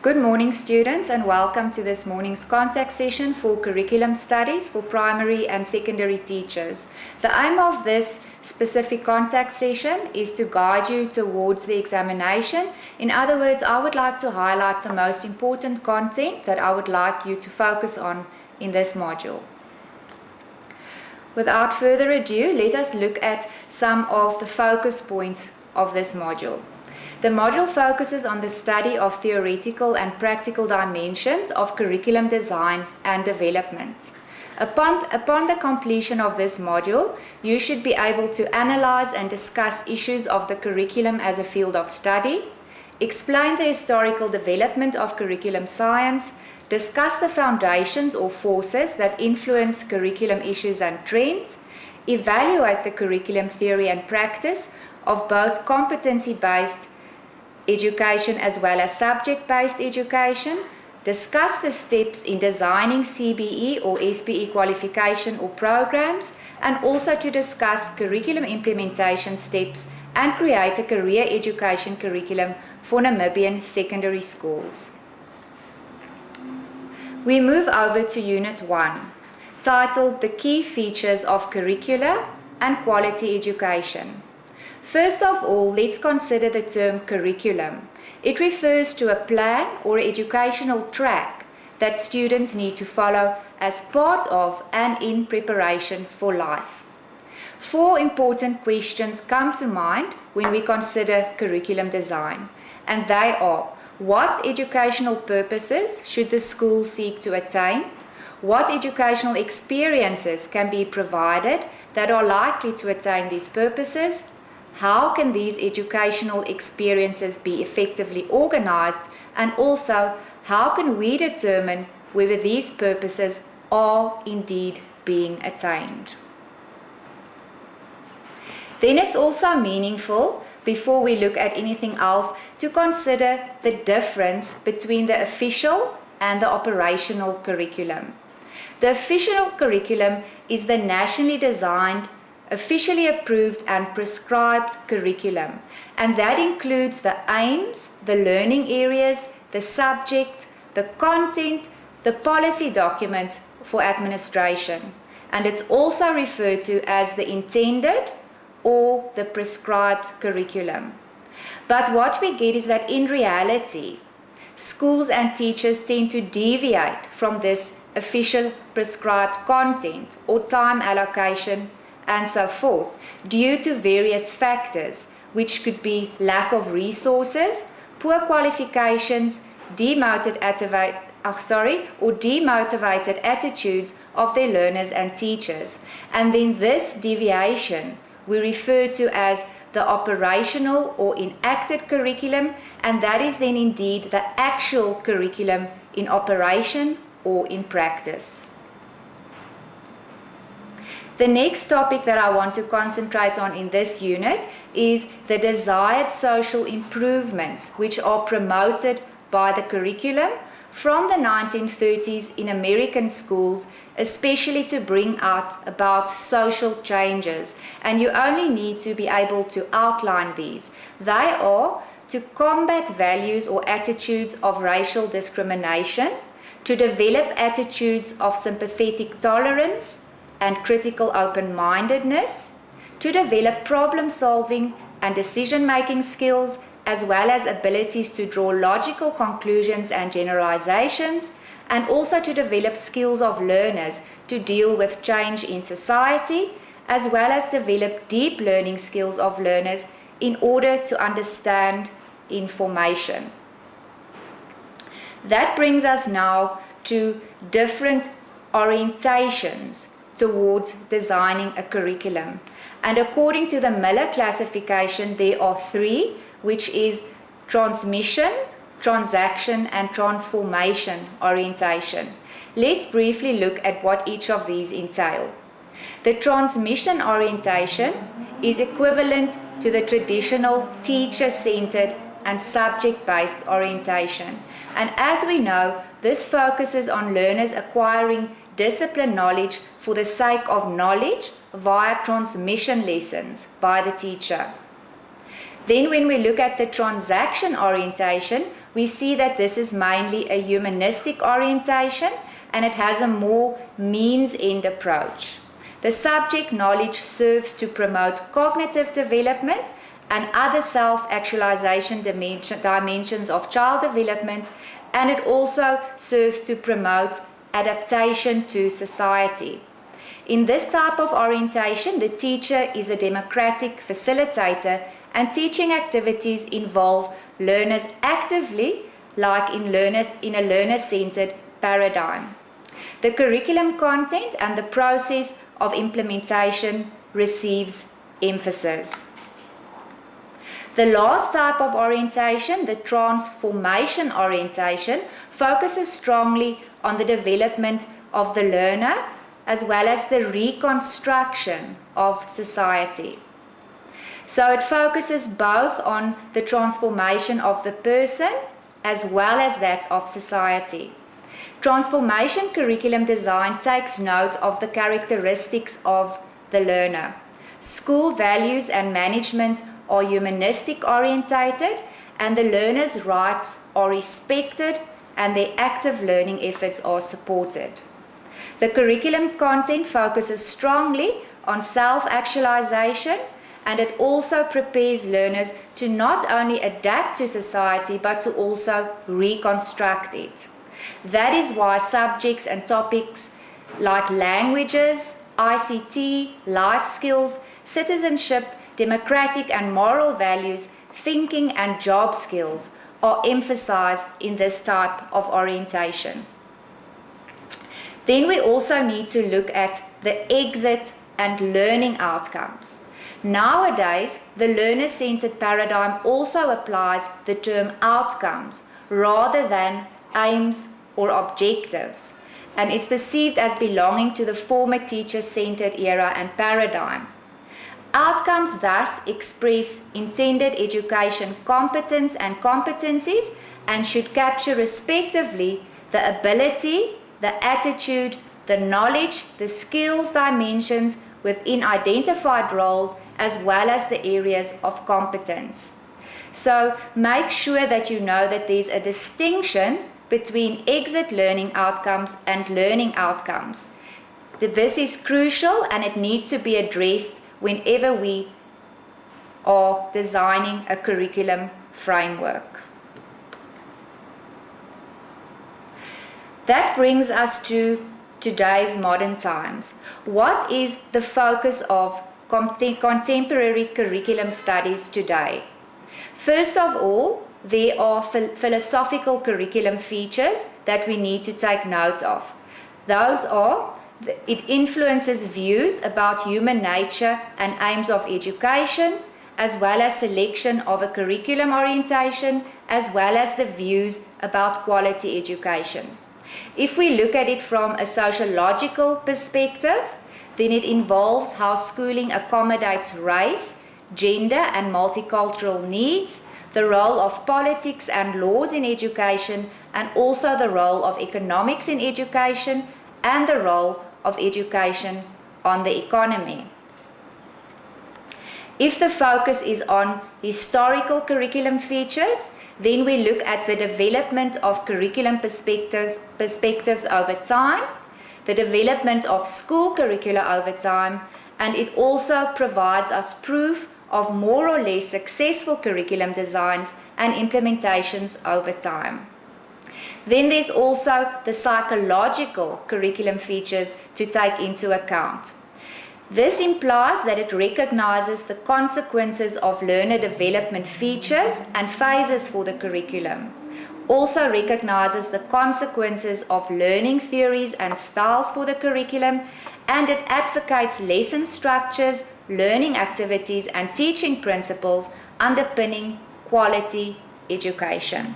Good morning, students, and welcome to this morning's contact session for curriculum studies for primary and secondary teachers. The aim of this specific contact session is to guide you towards the examination. In other words, I would like to highlight the most important content that I would like you to focus on in this module. Without further ado, let us look at some of the focus points of this module. The module focuses on the study of theoretical and practical dimensions of curriculum design and development. Upon the completion of this module, you should be able to analyze and discuss issues of the curriculum as a field of study, explain the historical development of curriculum science, discuss the foundations or forces that influence curriculum issues and trends, evaluate the curriculum theory and practice of both competency-based education as well as subject-based education, discuss the steps in designing CBE or SPE qualification or programs, and also to discuss curriculum implementation steps and create a career education curriculum for Namibian secondary schools. We move over to Unit 1, titled The Key Features of Curricula and Quality Education. First of all, let's consider the term curriculum. It refers to a plan or educational track that students need to follow as part of and in preparation for life. Four important questions come to mind when we consider curriculum design, and they are: what educational purposes should the school seek to attain? What educational experiences can be provided that are likely to attain these purposes? How can these educational experiences be effectively organized? And also, how can we determine whether these purposes are indeed being attained? Then it's also meaningful, before we look at anything else, to consider the difference between the official and the operational curriculum. The official curriculum is the nationally designed, officially approved and prescribed curriculum, and that includes the aims, the learning areas, the subject, the content, the policy documents for administration, and it's also referred to as the intended or the prescribed curriculum. But what we get is that in reality, schools and teachers tend to deviate from this official prescribed content or time allocation and so forth, due to various factors, which could be lack of resources, poor qualifications, demotivated attitudes of their learners and teachers. And then this deviation we refer to as the operational or enacted curriculum, and that is then indeed the actual curriculum in operation or in practice. The next topic that I want to concentrate on in this unit is the desired social improvements which are promoted by the curriculum from the 1930s in American schools, especially to bring about social changes. And you only need to be able to outline these. They are to combat values or attitudes of racial discrimination, to develop attitudes of sympathetic tolerance and critical open-mindedness, to develop problem-solving and decision-making skills, as well as abilities to draw logical conclusions and generalizations, and also to develop skills of learners to deal with change in society, as well as develop deep learning skills of learners in order to understand information. That brings us now to different orientations towards designing a curriculum. And according to the Miller classification, there are three, which is transmission, transaction, and transformation orientation. Let's briefly look at what each of these entail. The transmission orientation is equivalent to the traditional teacher-centered and subject-based orientation. And as we know, this focuses on learners acquiring discipline knowledge for the sake of knowledge via transmission lessons by the teacher. Then when we look at the transaction orientation, we see that this is mainly a humanistic orientation and it has a more means-end approach. The subject knowledge serves to promote cognitive development and other self-actualization dimensions of child development, and it also serves to promote adaptation to society. In this type of orientation, the teacher is a democratic facilitator and teaching activities involve learners actively, like in a learner-centered paradigm. The curriculum content and the process of implementation receives emphasis. The last type of orientation, the transformation orientation, focuses strongly on the development of the learner as well as the reconstruction of society. So it focuses both on the transformation of the person as well as that of society. Transformation curriculum design takes note of the characteristics of the learner. School values and management are humanistic orientated and the learner's rights are respected and their active learning efforts are supported. The curriculum content focuses strongly on self-actualization and it also prepares learners to not only adapt to society but to also reconstruct it. That is why subjects and topics like languages, ICT, life skills, citizenship, democratic and moral values, thinking and job skills are emphasized in this type of orientation. Then we also need to look at the exit and learning outcomes. Nowadays, the learner-centered paradigm also applies the term outcomes rather than aims or objectives, and is perceived as belonging to the former teacher-centered era and paradigm. Outcomes thus express intended education competence and competencies and should capture respectively the ability, the attitude, the knowledge, the skills dimensions within identified roles as well as the areas of competence. So make sure that you know that there's a distinction between exit learning outcomes and learning outcomes. This is crucial and it needs to be addressed whenever we are designing a curriculum framework. That brings us to today's modern times. What is the focus of contemporary curriculum studies today? First of all, there are philosophical curriculum features that we need to take note of. Those are, it influences views about human nature and aims of education, as well as selection of a curriculum orientation, as well as the views about quality education. If we look at it from a sociological perspective, then it involves how schooling accommodates race, gender and multicultural needs, the role of politics and laws in education, and also the role of economics in education and the role of education on the economy. If the focus is on historical curriculum features, then we look at the development of curriculum perspectives over time, the development of school curricula over time, and it also provides us proof of more or less successful curriculum designs and implementations over time. Then there's also the psychological curriculum features to take into account. This implies that it recognizes the consequences of learner development features and phases for the curriculum. Also recognizes the consequences of learning theories and styles for the curriculum, and it advocates lesson structures, learning activities, and teaching principles underpinning quality education.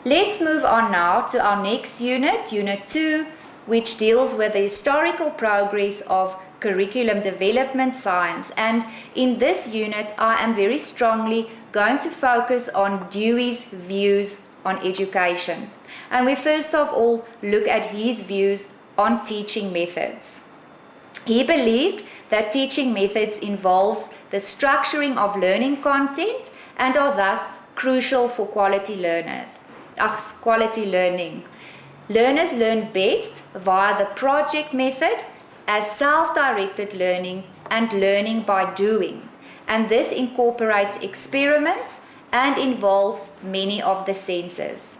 Let's move on now to our next unit, Unit 2, which deals with the historical progress of curriculum development science. And in this unit, I am very strongly going to focus on Dewey's views on education. And we first of all look at his views on teaching methods. He believed that teaching methods involve the structuring of learning content and are thus crucial for quality learning. Learners learn best via the project method as self-directed learning and learning by doing, and this incorporates experiments and involves many of the senses.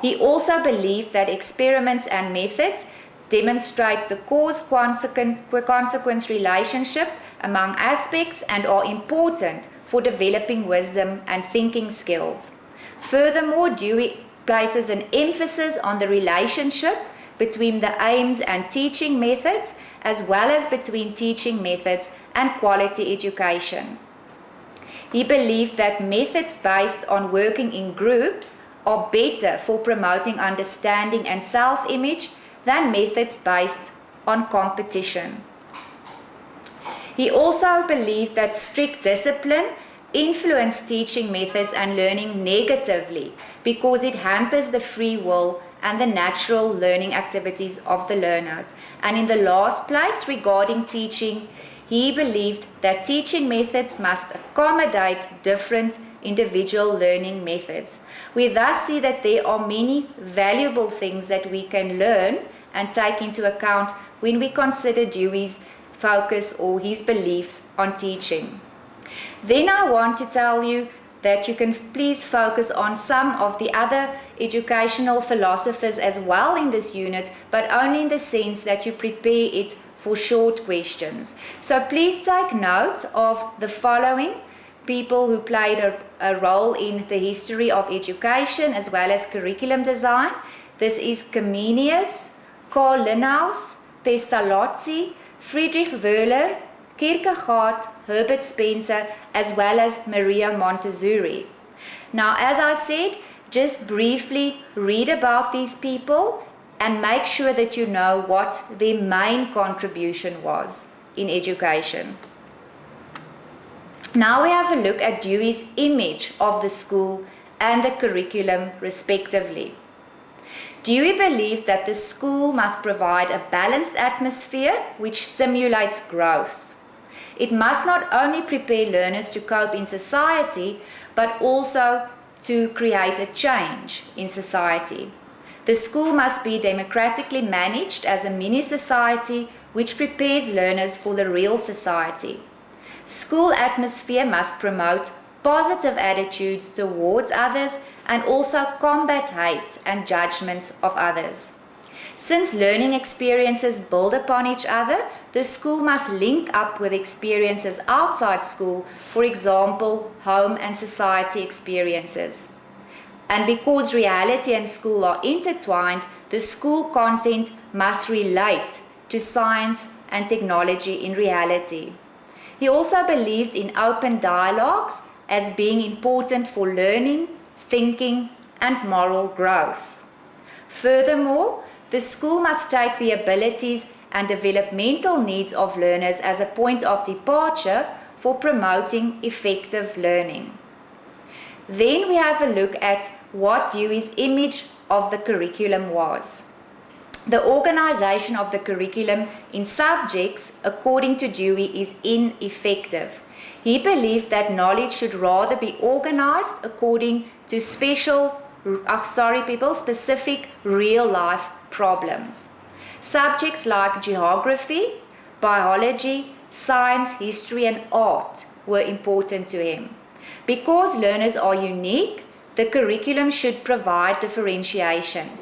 He also believed that experiments and methods demonstrate the cause-consequence relationship among aspects and are important for developing wisdom and thinking skills. Furthermore, Dewey places an emphasis on the relationship between the aims and teaching methods, as well as between teaching methods and quality education. He believed that methods based on working in groups are better for promoting understanding and self-image than methods based on competition. He also believed that strict discipline influenced teaching methods and learning negatively because it hampers the free will and the natural learning activities of the learner. And in the last place, regarding teaching, he believed that teaching methods must accommodate different individual learning methods. We thus see that there are many valuable things that we can learn and take into account when we consider Dewey's focus or his beliefs on teaching. Then I want to tell you that you can please focus on some of the other educational philosophers as well in this unit, but only in the sense that you prepare it for short questions. So please take note of the following people who played a role in the history of education as well as curriculum design. This is Comenius, Karl Linnaeus, Pestalozzi, Friedrich Wöhler, Kierkegaard, Herbert Spencer, as well as Maria Montessori. Now, as I said, just briefly read about these people and make sure that you know what their main contribution was in education. Now we have a look at Dewey's image of the school and the curriculum respectively. Dewey believed that the school must provide a balanced atmosphere which stimulates growth. It must not only prepare learners to cope in society, but also to create a change in society. The school must be democratically managed as a mini-society which prepares learners for the real society. School atmosphere must promote positive attitudes towards others and also combat hate and judgments of others. Since learning experiences build upon each other, the school must link up with experiences outside school, for example, home and society experiences. And because reality and school are intertwined, the school content must relate to science and technology in reality. He also believed in open dialogues as being important for learning, thinking, and moral growth. Furthermore, the school must take the abilities and developmental needs of learners as a point of departure for promoting effective learning. Then we have a look at what Dewey's image of the curriculum was. The organization of the curriculum in subjects, according to Dewey, is ineffective. He believed that knowledge should rather be organized according to specific real-life problems. Subjects like geography, biology, science, history, and art were important to him. Because learners are unique, the curriculum should provide differentiation.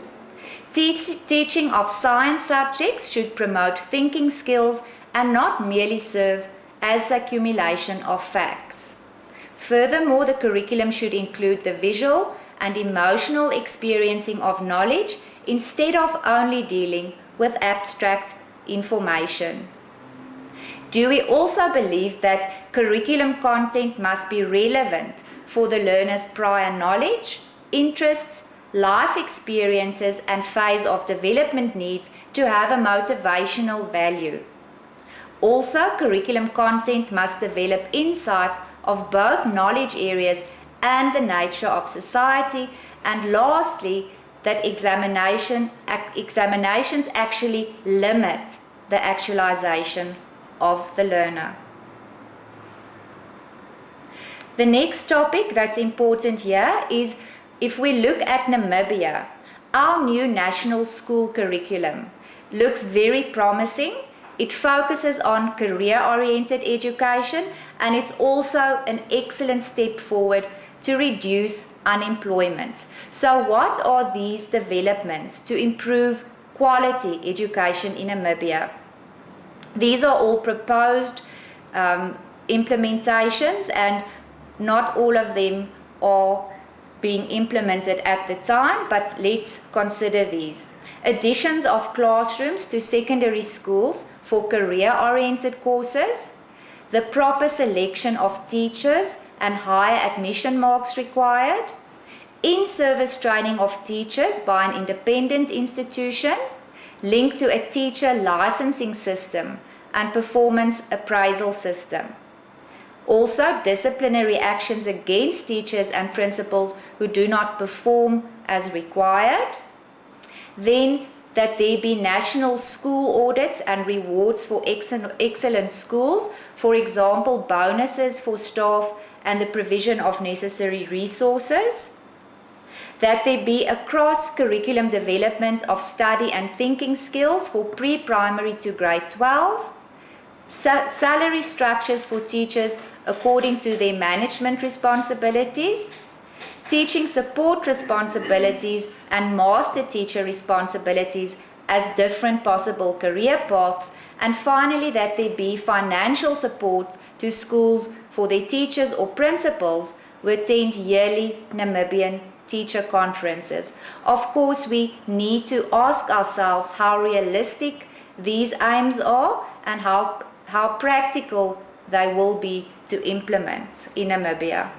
Teaching of science subjects should promote thinking skills and not merely serve as the accumulation of facts. Furthermore, the curriculum should include the visual and emotional experiencing of knowledge instead of only dealing with abstract information. Dewey also believed that curriculum content must be relevant for the learner's prior knowledge, interests, life experiences, and phase of development needs to have a motivational value. Also, curriculum content must develop insight of both knowledge areas and the nature of society, and lastly, that examinations actually limit the actualization of the learner. The next topic that's important here is, if we look at Namibia, our new national school curriculum looks very promising. It focuses on career-oriented education, and it's also an excellent step forward to reduce unemployment. So what are these developments to improve quality education in Namibia? These are all proposed implementations, and not all of them are being implemented at the time, but let's consider these. Additions of classrooms to secondary schools for career-oriented courses, the proper selection of teachers and higher admission marks required, in-service training of teachers by an independent institution linked to a teacher licensing system and performance appraisal system. Also, disciplinary actions against teachers and principals who do not perform as required. Then, that there be national school audits and rewards for excellent schools, for example, bonuses for staff and the provision of necessary resources. That there be a cross-curriculum development of study and thinking skills for pre-primary to grade 12. Salary structures for teachers according to their management responsibilities, teaching support responsibilities and master teacher responsibilities as different possible career paths, and finally that there be financial support to schools for their teachers or principals who attend yearly Namibian teacher conferences. Of course, we need to ask ourselves how realistic these aims are and how practical they will be to implement in Namibia.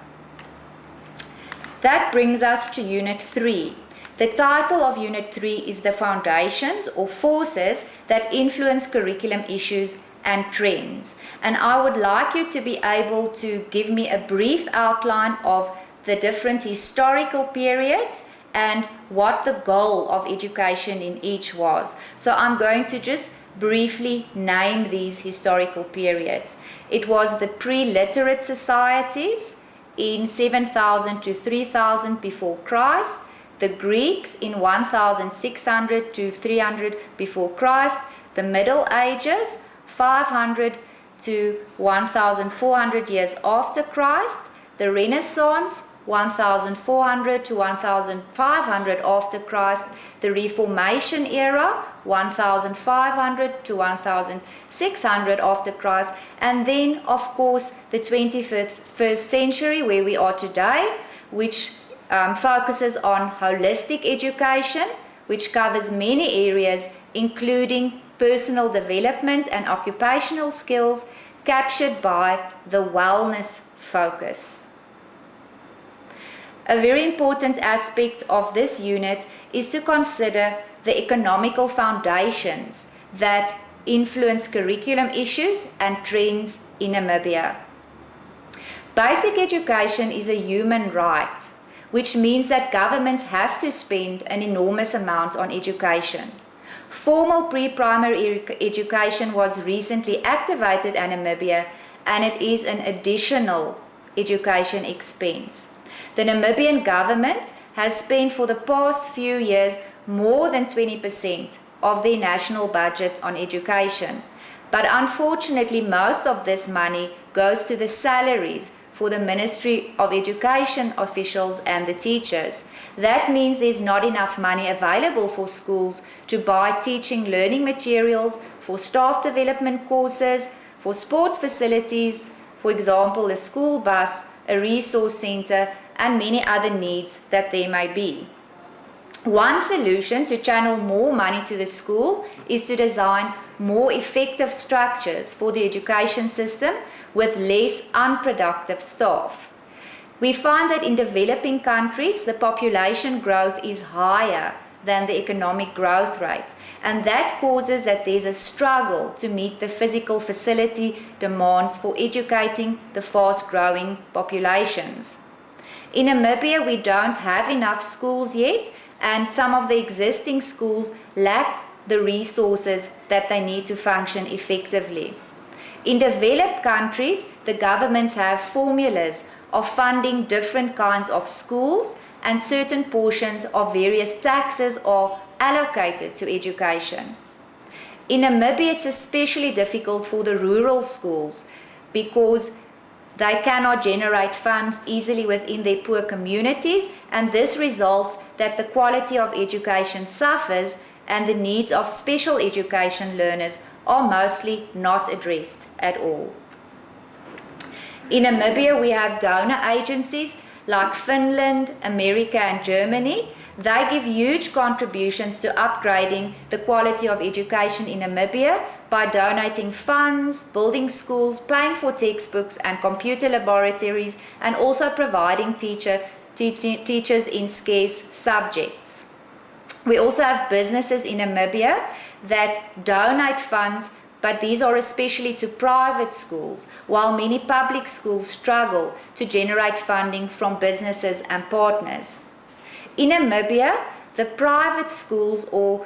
That brings us to Unit 3. The title of Unit 3 is The Foundations or Forces that Influence Curriculum Issues and Trends. And I would like you to be able to give me a brief outline of the different historical periods and what the goal of education in each was. So I'm going to just briefly name these historical periods. It was the pre-literate societies in 7000 to 3000 before Christ, the Greeks in 1600 to 300 before Christ, the Middle Ages 500 to 1400 years after Christ, the Renaissance 1400 to 1500 after Christ, the Reformation era 1500 to 1600 after Christ, and then of course the 21st century where we are today, which focuses on holistic education, which covers many areas including personal development and occupational skills, captured by the wellness focus. A very important aspect of this unit is to consider the economical foundations that influence curriculum issues and trends in Namibia. Basic education is a human right, which means that governments have to spend an enormous amount on education. Formal pre-primary education was recently activated in Namibia, and it is an additional education expense. The Namibian government has spent for the past few years more than 20% of their national budget on education. But unfortunately, most of this money goes to the salaries for the Ministry of Education officials and the teachers. That means there's not enough money available for schools to buy teaching learning materials, for staff development courses, for sport facilities, for example, a school bus, a resource center, and many other needs that there may be. One solution to channel more money to the school is to design more effective structures for the education system with less unproductive staff. We find that in developing countries, the population growth is higher than the economic growth rate, and that causes that there's a struggle to meet the physical facility demands for educating the fast-growing populations. In Namibia, we don't have enough schools yet, and some of the existing schools lack the resources that they need to function effectively. In developed countries, the governments have formulas of funding different kinds of schools, and certain portions of various taxes are allocated to education. In Namibia, it's especially difficult for the rural schools because they cannot generate funds easily within their poor communities, and this results that the quality of education suffers and the needs of special education learners are mostly not addressed at all. In Namibia, we have donor agencies like Finland, America, and Germany. They give huge contributions to upgrading the quality of education in Namibia by donating funds, building schools, paying for textbooks and computer laboratories, and also providing teachers in scarce subjects. We also have businesses in Namibia that donate funds, but these are especially to private schools, while many public schools struggle to generate funding from businesses and partners. In Namibia, the private schools or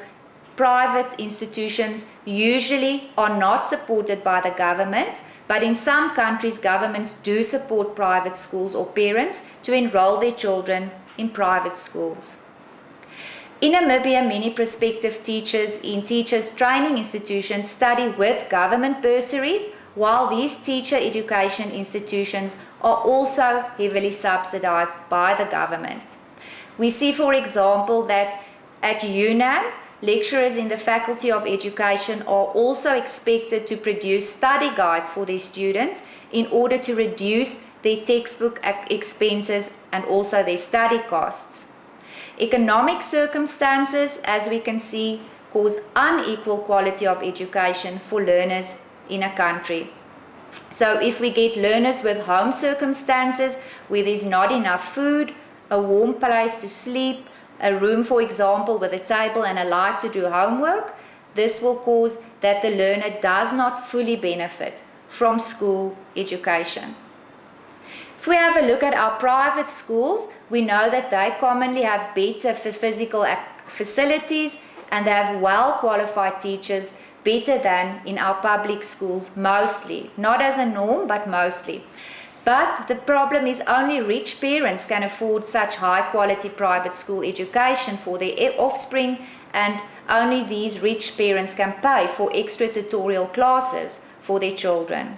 private institutions usually are not supported by the government, but in some countries, governments do support private schools or parents to enroll their children in private schools. In Namibia, many prospective teachers in teachers training institutions study with government bursaries, while these teacher education institutions are also heavily subsidized by the government. We see, for example, that at UNAM, lecturers in the Faculty of Education are also expected to produce study guides for their students in order to reduce their textbook expenses and also their study costs. Economic circumstances, as we can see, cause unequal quality of education for learners in a country. So if we get learners with home circumstances where there's not enough food, a warm place to sleep, a room, for example, with a table and a light to do homework, this will cause that the learner does not fully benefit from school education. If we have a look at our private schools, we know that they commonly have better physical facilities and they have well-qualified teachers, better than in our public schools mostly. Not as a norm, but mostly. But the problem is only rich parents can afford such high-quality private school education for their offspring, and only these rich parents can pay for extra tutorial classes for their children.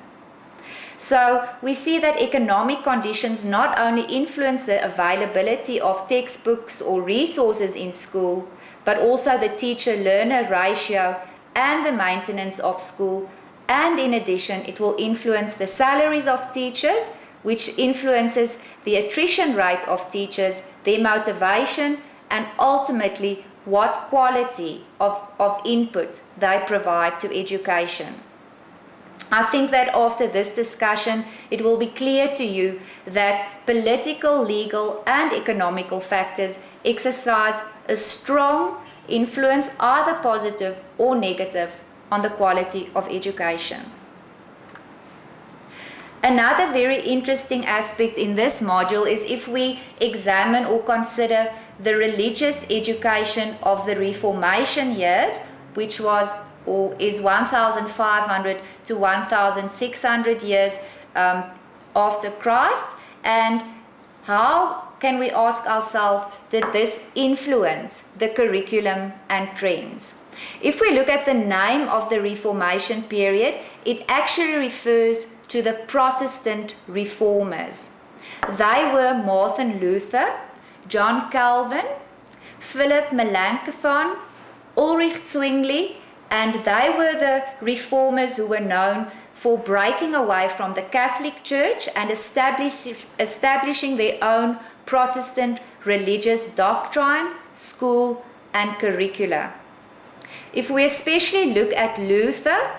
So we see that economic conditions not only influence the availability of textbooks or resources in school, but also the teacher-learner ratio and the maintenance of school. And in addition, it will influence the salaries of teachers, which influences the attrition rate of teachers, their motivation, and ultimately what quality of input they provide to education. I think that after this discussion, it will be clear to you that political, legal, and economical factors exercise a strong influence, either positive or negative, on the quality of education. Another very interesting aspect in this module is if we examine or consider the religious education of the Reformation years, which was or is 1,500 to 1,600 years after Christ, and how can we ask ourselves, did this influence the curriculum and trends? If we look at the name of the Reformation period, it actually refers to the Protestant reformers. They were Martin Luther, John Calvin, Philip Melanchthon, Ulrich Zwingli, and they were the reformers who were known for breaking away from the Catholic Church and establishing their own Protestant religious doctrine, school, and curricula. If we especially look at Luther,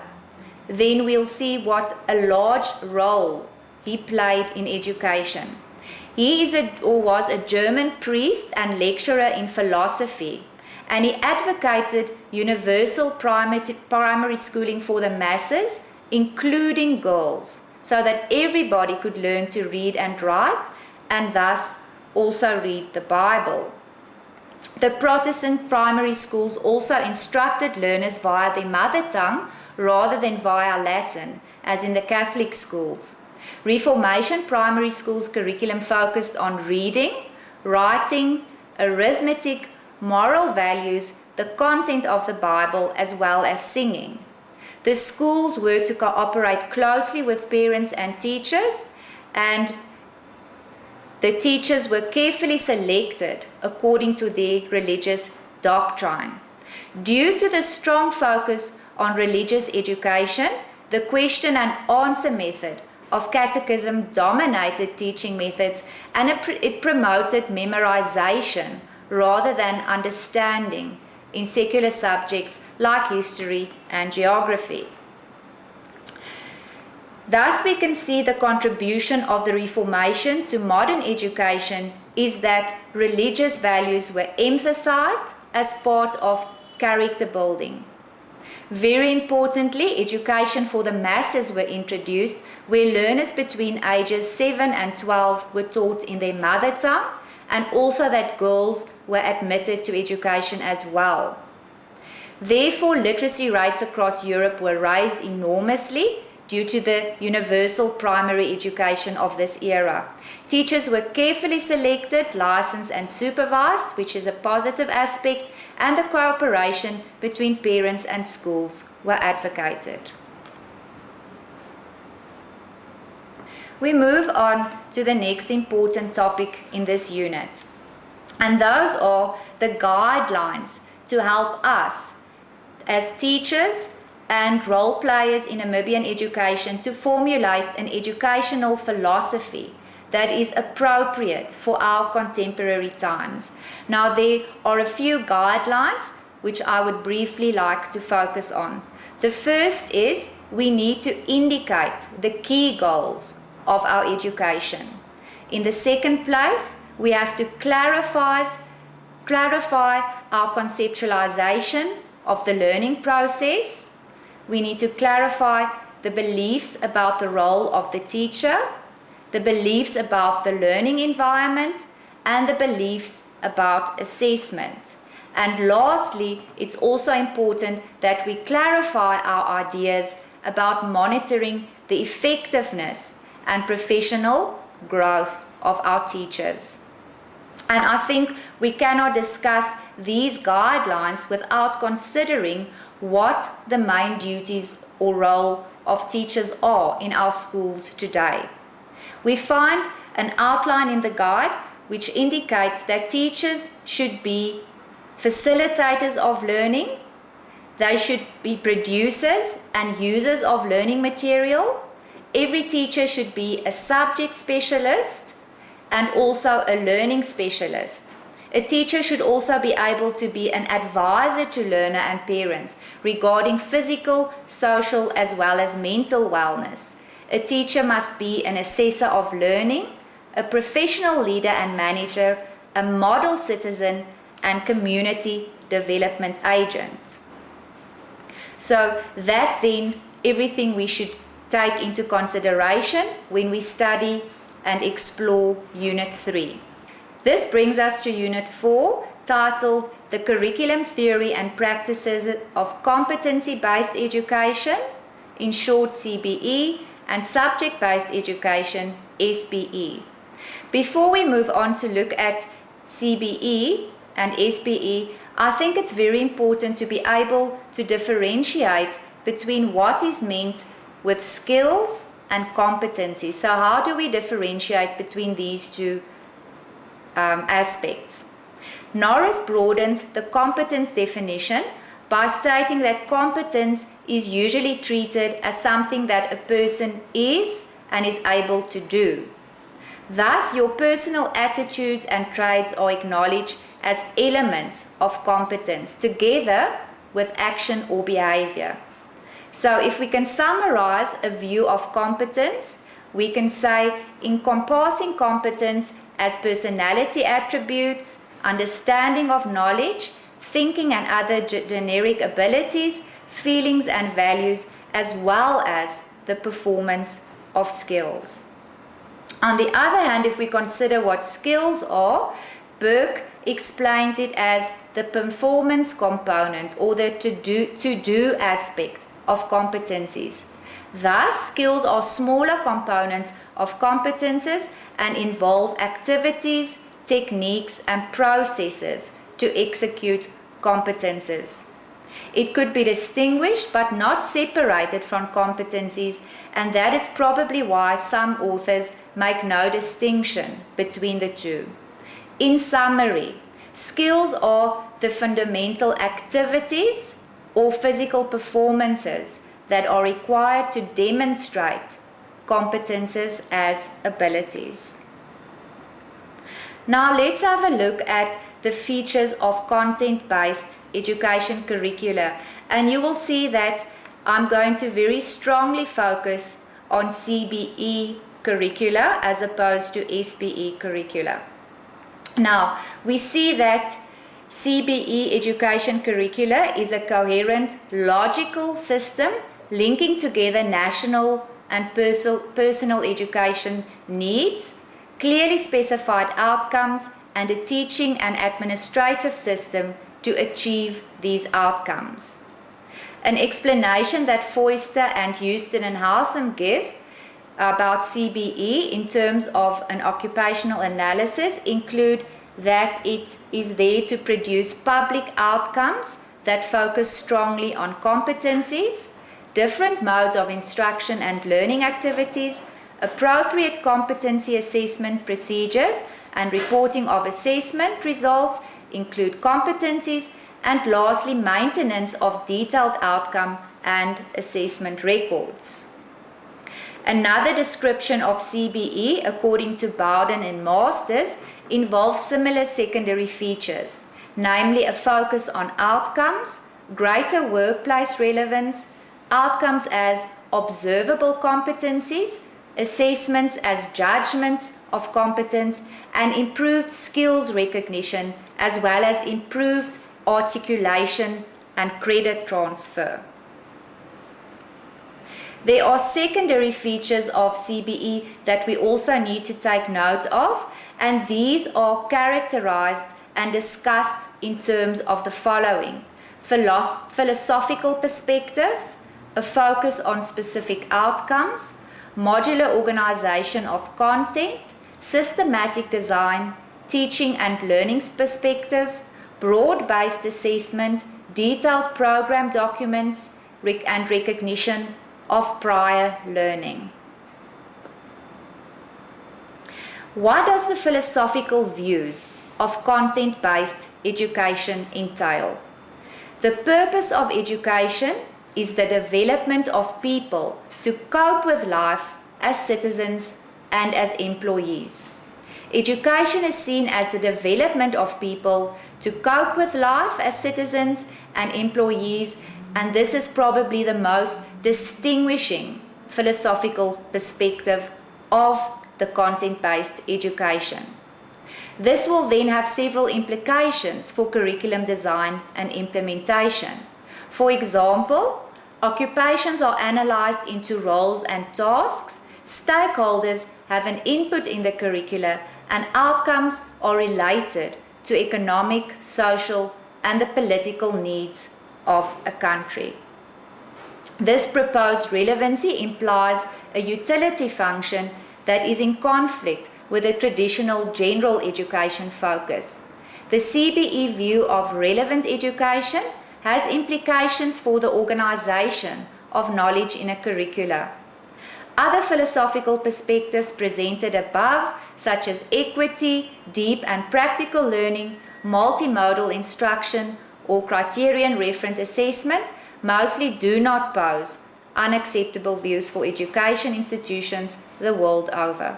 then we'll see what a large role he played in education. He was a German priest and lecturer in philosophy, and he advocated universal primary schooling for the masses, including girls, so that everybody could learn to read and write, and thus also read the Bible. The Protestant primary schools also instructed learners via their mother tongue rather than via Latin, as in the Catholic schools. Reformation primary schools' curriculum focused on reading, writing, arithmetic, moral values, the content of the Bible, as well as singing. The schools were to cooperate closely with parents and teachers, and the teachers were carefully selected according to their religious doctrine. Due to the strong focus on religious education, the question and answer method of catechism dominated teaching methods, and it promoted memorization rather than understanding in secular subjects like history and geography. Thus, we can see the contribution of the Reformation to modern education is that religious values were emphasized as part of character building. Very importantly, education for the masses were introduced, where learners between ages 7 and 12 were taught in their mother tongue, and also that girls were admitted to education as well. Therefore, literacy rates across Europe were raised enormously due to the universal primary education of this era. Teachers were carefully selected, licensed and supervised, which is a positive aspect, and the cooperation between parents and schools were advocated. We move on to the next important topic in this unit, and those are the guidelines to help us as teachers and role players in Namibian education to formulate an educational philosophy that is appropriate for our contemporary times. Now, there are a few guidelines which I would briefly like to focus on. The first is we need to indicate the key goals of our education. In the second place, we have to clarify our conceptualization of the learning process. We need to clarify the beliefs about the role of the teacher, the beliefs about the learning environment, and the beliefs about assessment. And lastly, it's also important that we clarify our ideas about monitoring the effectiveness and professional growth of our teachers. And I think we cannot discuss these guidelines without considering what the main duties or role of teachers are in our schools today. We find an outline in the guide which indicates that teachers should be facilitators of learning, they should be producers and users of learning material. Every teacher should be a subject specialist and also a learning specialist. A teacher should also be able to be an advisor to learner and parents regarding physical, social, as well as mental wellness. A teacher must be an assessor of learning, a professional leader and manager, a model citizen, and community development agent. So that then everything we should take into consideration when we study and explore Unit 3. This brings us to Unit 4, titled The Curriculum Theory and Practices of Competency-Based Education, in short CBE, and Subject-Based Education, SBE. Before we move on to look at CBE and SBE, I think it's very important to be able to differentiate between what is meant with skills and competency. So how do we differentiate between these two aspects? Norris broadens the competence definition by stating that competence is usually treated as something that a person is and is able to do. Thus, your personal attitudes and traits are acknowledged as elements of competence together with action or behavior. So if we can summarize a view of competence, we can say encompassing competence as personality attributes, understanding of knowledge, thinking and other generic abilities, feelings and values, as well as the performance of skills. On the other hand, if we consider what skills are, Burke explains it as the performance component or the to-do aspect of competencies. Thus, skills are smaller components of competences and involve activities, techniques, and processes to execute competences. It could be distinguished but not separated from competencies, and that is probably why some authors make no distinction between the two. In summary, skills are the fundamental activities or physical performances that are required to demonstrate competences as abilities. Now let's have a look at the features of content-based education curricula, and you will see that I'm going to very strongly focus on CBE curricula as opposed to SBE curricula. Now, we see that CBE education curricula is a coherent, logical system linking together national and personal education needs, clearly specified outcomes, and a teaching and administrative system to achieve these outcomes. An explanation that Foister and Houston and Howsam give about CBE in terms of an occupational analysis include that it is there to produce public outcomes that focus strongly on competencies, different modes of instruction and learning activities, appropriate competency assessment procedures, and reporting of assessment results include competencies, and lastly, maintenance of detailed outcome and assessment records. Another description of CBE, according to Bowden and Masters, involves similar secondary features, namely a focus on outcomes, greater workplace relevance, outcomes as observable competencies, assessments as judgments of competence, and improved skills recognition, as well as improved articulation and credit transfer. There are secondary features of CBE that we also need to take note of, and these are characterized and discussed in terms of the following: philosophical perspectives, a focus on specific outcomes, modular organization of content, systematic design, teaching and learning perspectives, broad-based assessment, detailed program documents, and recognition of prior learning. What does the philosophical views of content-based education entail? The purpose of education is the development of people to cope with life as citizens and as employees. Education is seen as the development of people to cope with life as citizens and employees, and this is probably the most distinguishing philosophical perspective of the content-based education. This will then have several implications for curriculum design and implementation. For example, occupations are analyzed into roles and tasks, stakeholders have an input in the curricula, and outcomes are related to economic, social, and the political needs of a country. This proposed relevancy implies a utility function that is in conflict with a traditional general education focus. The CBE view of relevant education has implications for the organization of knowledge in a curricula. Other philosophical perspectives presented above, such as equity, deep and practical learning, multimodal instruction, or criterion referent assessment, mostly do not pose unacceptable views for education institutions the world over.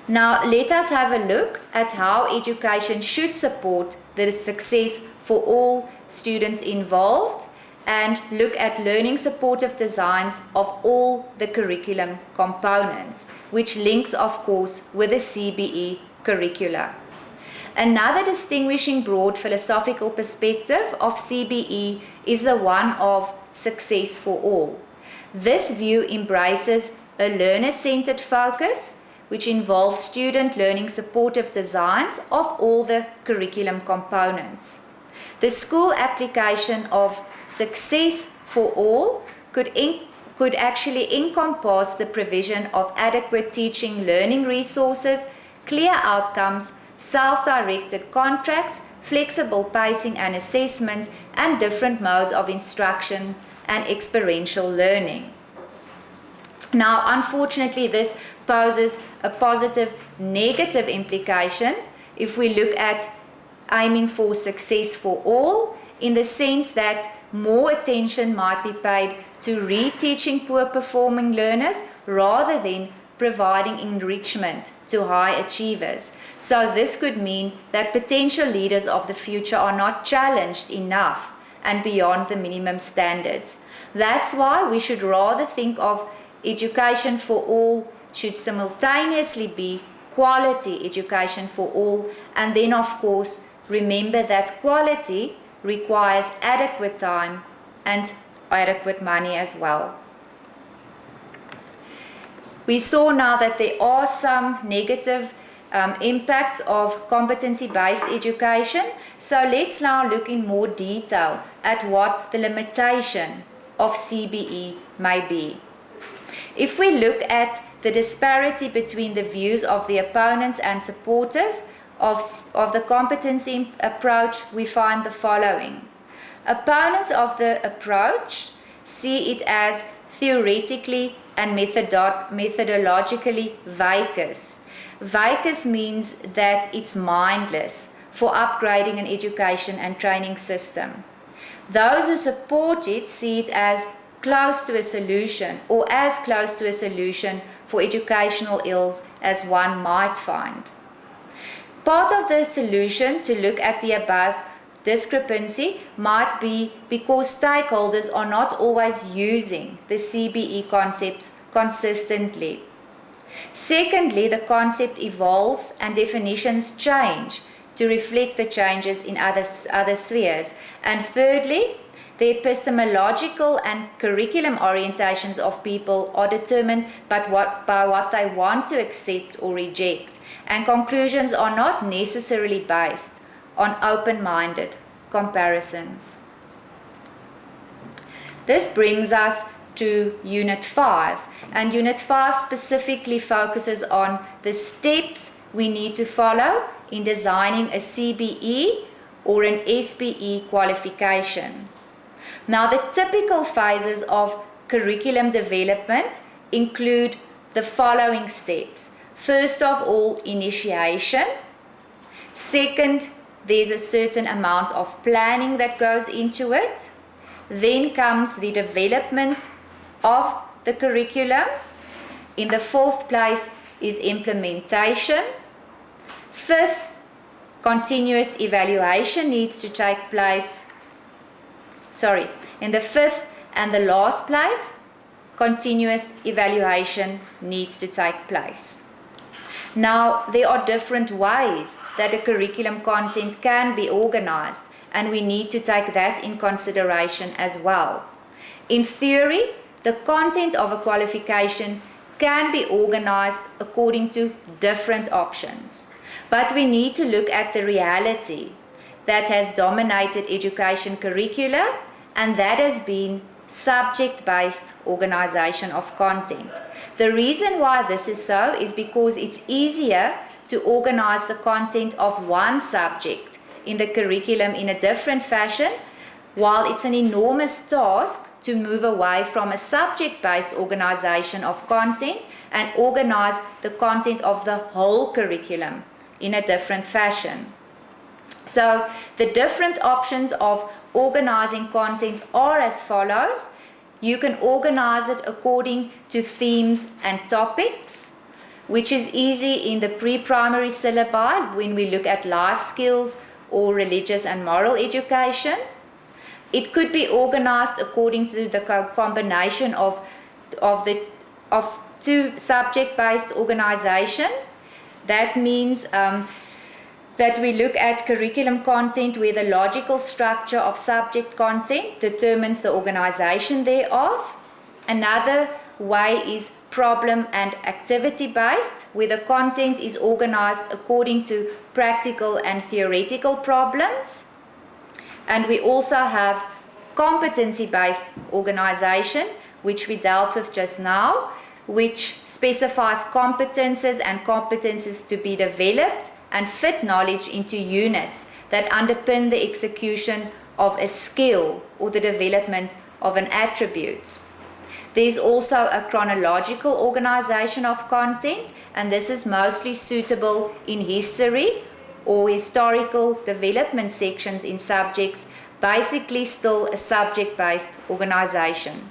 Now, let us have a look at how education should support the success for all students involved, and look at learning supportive designs of all the curriculum components, which links, of course, with the CBE curricula. Another distinguishing broad philosophical perspective of CBE is the one of success for all. This view embraces a learner-centered focus which involves student learning supportive designs of all the curriculum components. The school application of Success for All could actually encompass the provision of adequate teaching learning resources, clear outcomes, self-directed contracts, flexible pacing and assessment, and different modes of instruction and experiential learning. Now, unfortunately, this poses a positive negative implication if we look at aiming for success for all, in the sense that more attention might be paid to reteaching poor performing learners rather than providing enrichment to high achievers. So this could mean that potential leaders of the future are not challenged enough and beyond the minimum standards. That's why we should rather think of education for all should simultaneously be quality education for all, and then of course remember that quality requires adequate time and adequate money as well. We saw now that there are some negative impacts of competency-based education. So let's now look in more detail at what the limitation of CBE may be. If we look at the disparity between the views of the opponents and supporters of the competency approach, we find the following. Opponents of the approach see it as theoretically and methodologically vacuous. Vacuous means that it's mindless for upgrading an education and training system. Those who support it see it as close to a solution, or as close to a solution for educational ills as one might find. Part of the solution to look at the above discrepancy might be because stakeholders are not always using the CBE concepts consistently. Secondly, the concept evolves and definitions change to reflect the changes in other spheres. And thirdly, the epistemological and curriculum orientations of people are determined by what they want to accept or reject, and conclusions are not necessarily based on open-minded comparisons. This brings us to Unit 5, and Unit 5 specifically focuses on the steps we need to follow in designing a CBE or an SBE qualification. Now, the typical phases of curriculum development include the following steps. First of all, initiation. Second, there's a certain amount of planning that goes into it. Then comes the development of the curriculum. In the fourth place is implementation. Fifth, continuous evaluation needs to take place. In the fifth and the last place, continuous evaluation needs to take place. Now, there are different ways that a curriculum content can be organized, and we need to take that in consideration as well. In theory, the content of a qualification can be organized according to different options, but we need to look at the reality that has dominated education curricula, and that has been subject-based organization of content. The reason why this is so is because it's easier to organize the content of one subject in the curriculum in a different fashion, while it's an enormous task to move away from a subject-based organization of content and organize the content of the whole curriculum in a different fashion. So the different options of organizing content are as follows. You can organize it according to themes and topics, which is easy in the pre-primary syllabi when we look at life skills or religious and moral education. It could be organized according to the combination of two subject-based organization. That means that we look at curriculum content where the logical structure of subject content determines the organization thereof. Another way is problem and activity based, where the content is organized according to practical and theoretical problems. And we also have competency based organization, which we dealt with just now, which specifies competences to be developed and fit knowledge into units that underpin the execution of a skill or the development of an attribute. There's also a chronological organization of content, and this is mostly suitable in history or historical development sections in subjects, basically still a subject-based organization.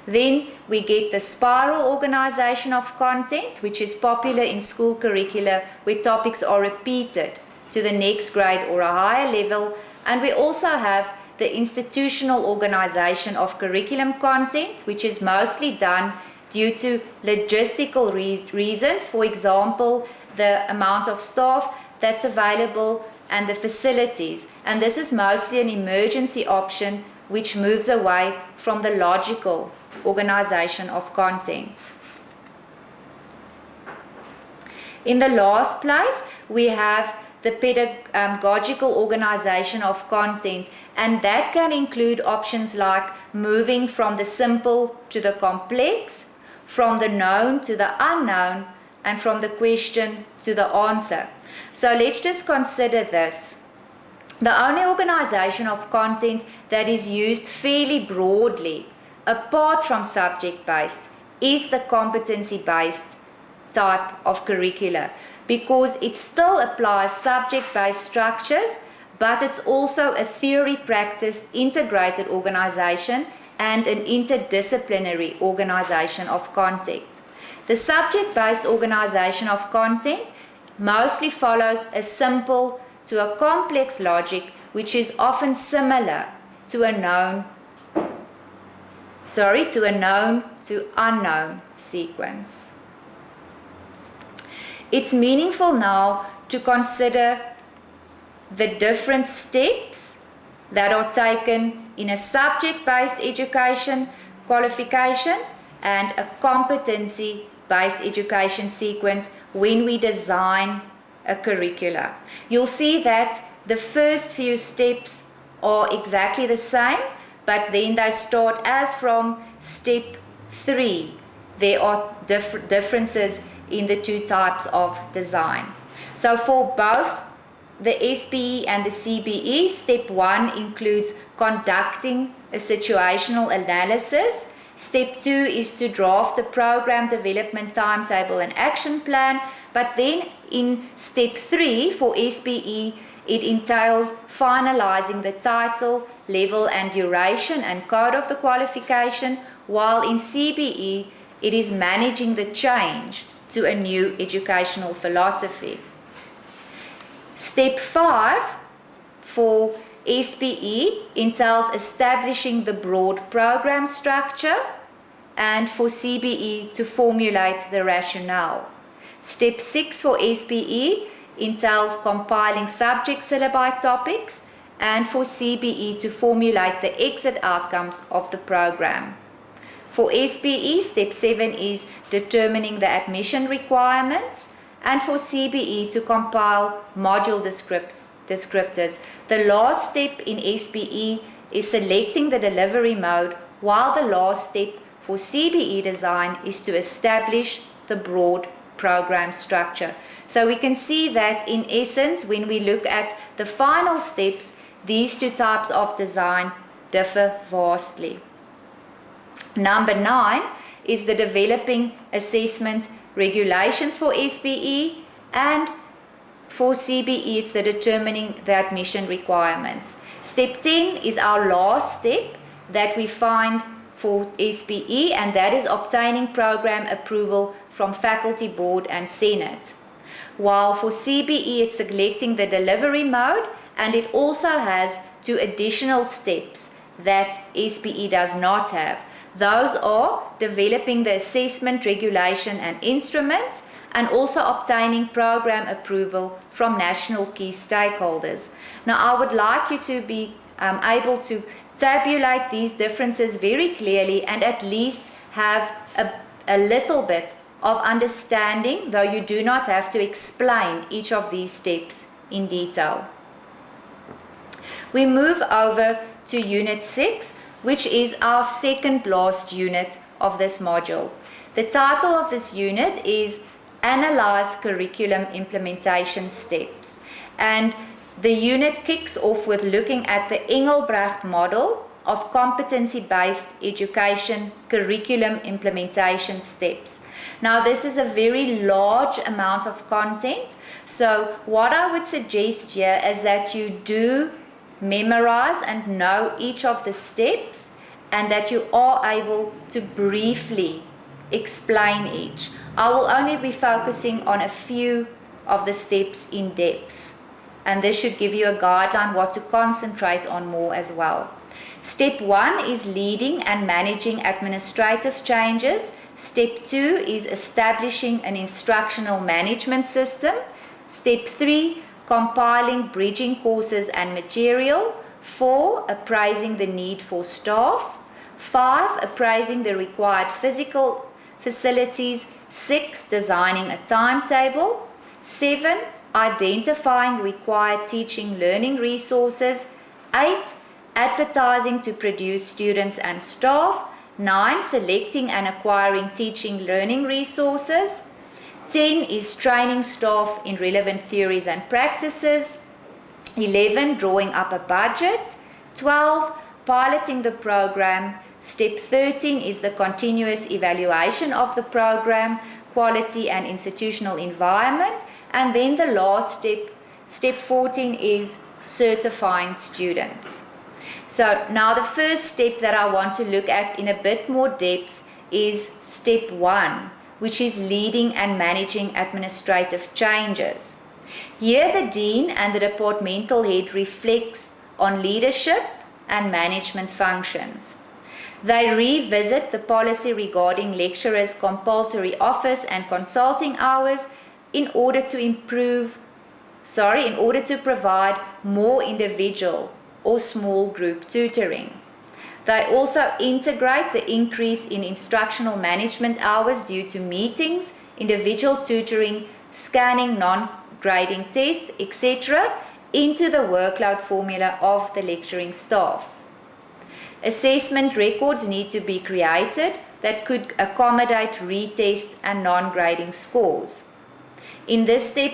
Then we get the spiral organization of content, which is popular in school curricula where topics are repeated to the next grade or a higher level. And we also have the institutional organization of curriculum content, which is mostly done due to logistical reasons, for example, the amount of staff that's available and the facilities. And this is mostly an emergency option which moves away from the logical organization of content. In the last place, we have the pedagogical organization of content, and that can include options like moving from the simple to the complex, from the known to the unknown, and from the question to the answer. So let's just consider this. The only organization of content that is used fairly broadly, apart from subject-based, is the competency-based type of curricula, because it still applies subject-based structures, but it's also a theory-practice integrated organization and an interdisciplinary organization of content. The subject-based organization of content mostly follows a simple to a complex logic, which is often similar to a known to unknown sequence. It's meaningful now to consider the different steps that are taken in a subject-based education qualification and a competency-based education sequence when we design a curricula. You'll see that the first few steps are exactly the same, but then they start as from step 3. There are differences in the two types of design. So for both the SPE and the CBE, step 1 includes conducting a situational analysis. Step 2 is to draft a program development timetable and action plan. But then in step 3 for SPE, it entails finalizing the title, level and duration and code of the qualification, while in CBE, it is managing the change to a new educational philosophy. Step 5 for SPE entails establishing the broad program structure, and for CBE to formulate the rationale. Step 6 for SPE entails compiling subject syllabi topics, and for CBE to formulate the exit outcomes of the program. For SPE, step 7 is determining the admission requirements, and for CBE to compile module descriptors. The last step in SPE is selecting the delivery mode, while the last step for CBE design is to establish the broad program structure. So we can see that in essence, when we look at the final steps, these two types of design differ vastly. Number 9 is the developing assessment regulations for SPE, and for CBE it's the determining the admission requirements. Step 10 is our last step that we find for SPE, and that is obtaining program approval from faculty board and senate. While for CBE it's selecting the delivery mode, and it also has 2 additional steps that SPE does not have. Those are developing the assessment regulation and instruments, and also obtaining program approval from national key stakeholders. Now I would like you to be able to tabulate these differences very clearly and at least have a little bit of understanding, though you do not have to explain each of these steps in detail. We move over to Unit 6, which is our second last unit of this module. The title of this unit is Analyze Curriculum Implementation Steps. And the unit kicks off with looking at the Engelbrecht model of competency-based education curriculum implementation steps. Now, this is a very large amount of content, so what I would suggest here is that you do memorize and know each of the steps, and that you are able to briefly explain each. I will only be focusing on a few of the steps in depth, and this should give you a guideline what to concentrate on more as well. Step 1 is leading and managing administrative changes. Step 2 is establishing an instructional management system. Step 3, compiling bridging courses and material. 4, appraising the need for staff. 5, appraising the required physical facilities. 6, designing a timetable. 7, identifying required teaching learning resources. 8, advertising to produce students and staff. 9, selecting and acquiring teaching learning resources. 10 is training staff in relevant theories and practices. 11, drawing up a budget. 12, piloting the program. Step 13 is the continuous evaluation of the program, quality and institutional environment. And then the last step, step 14, is certifying students. So now the first step that I want to look at in a bit more depth is step 1, which is leading and managing administrative changes. Here the dean and the departmental head reflects on leadership and management functions. They revisit the policy regarding lecturers' compulsory office and consulting hours in order to provide more individual or small group tutoring. They also integrate the increase in instructional management hours due to meetings, individual tutoring, scanning, non-grading tests, etc. into the workload formula of the lecturing staff. Assessment records need to be created that could accommodate retest and non-grading scores. In this step,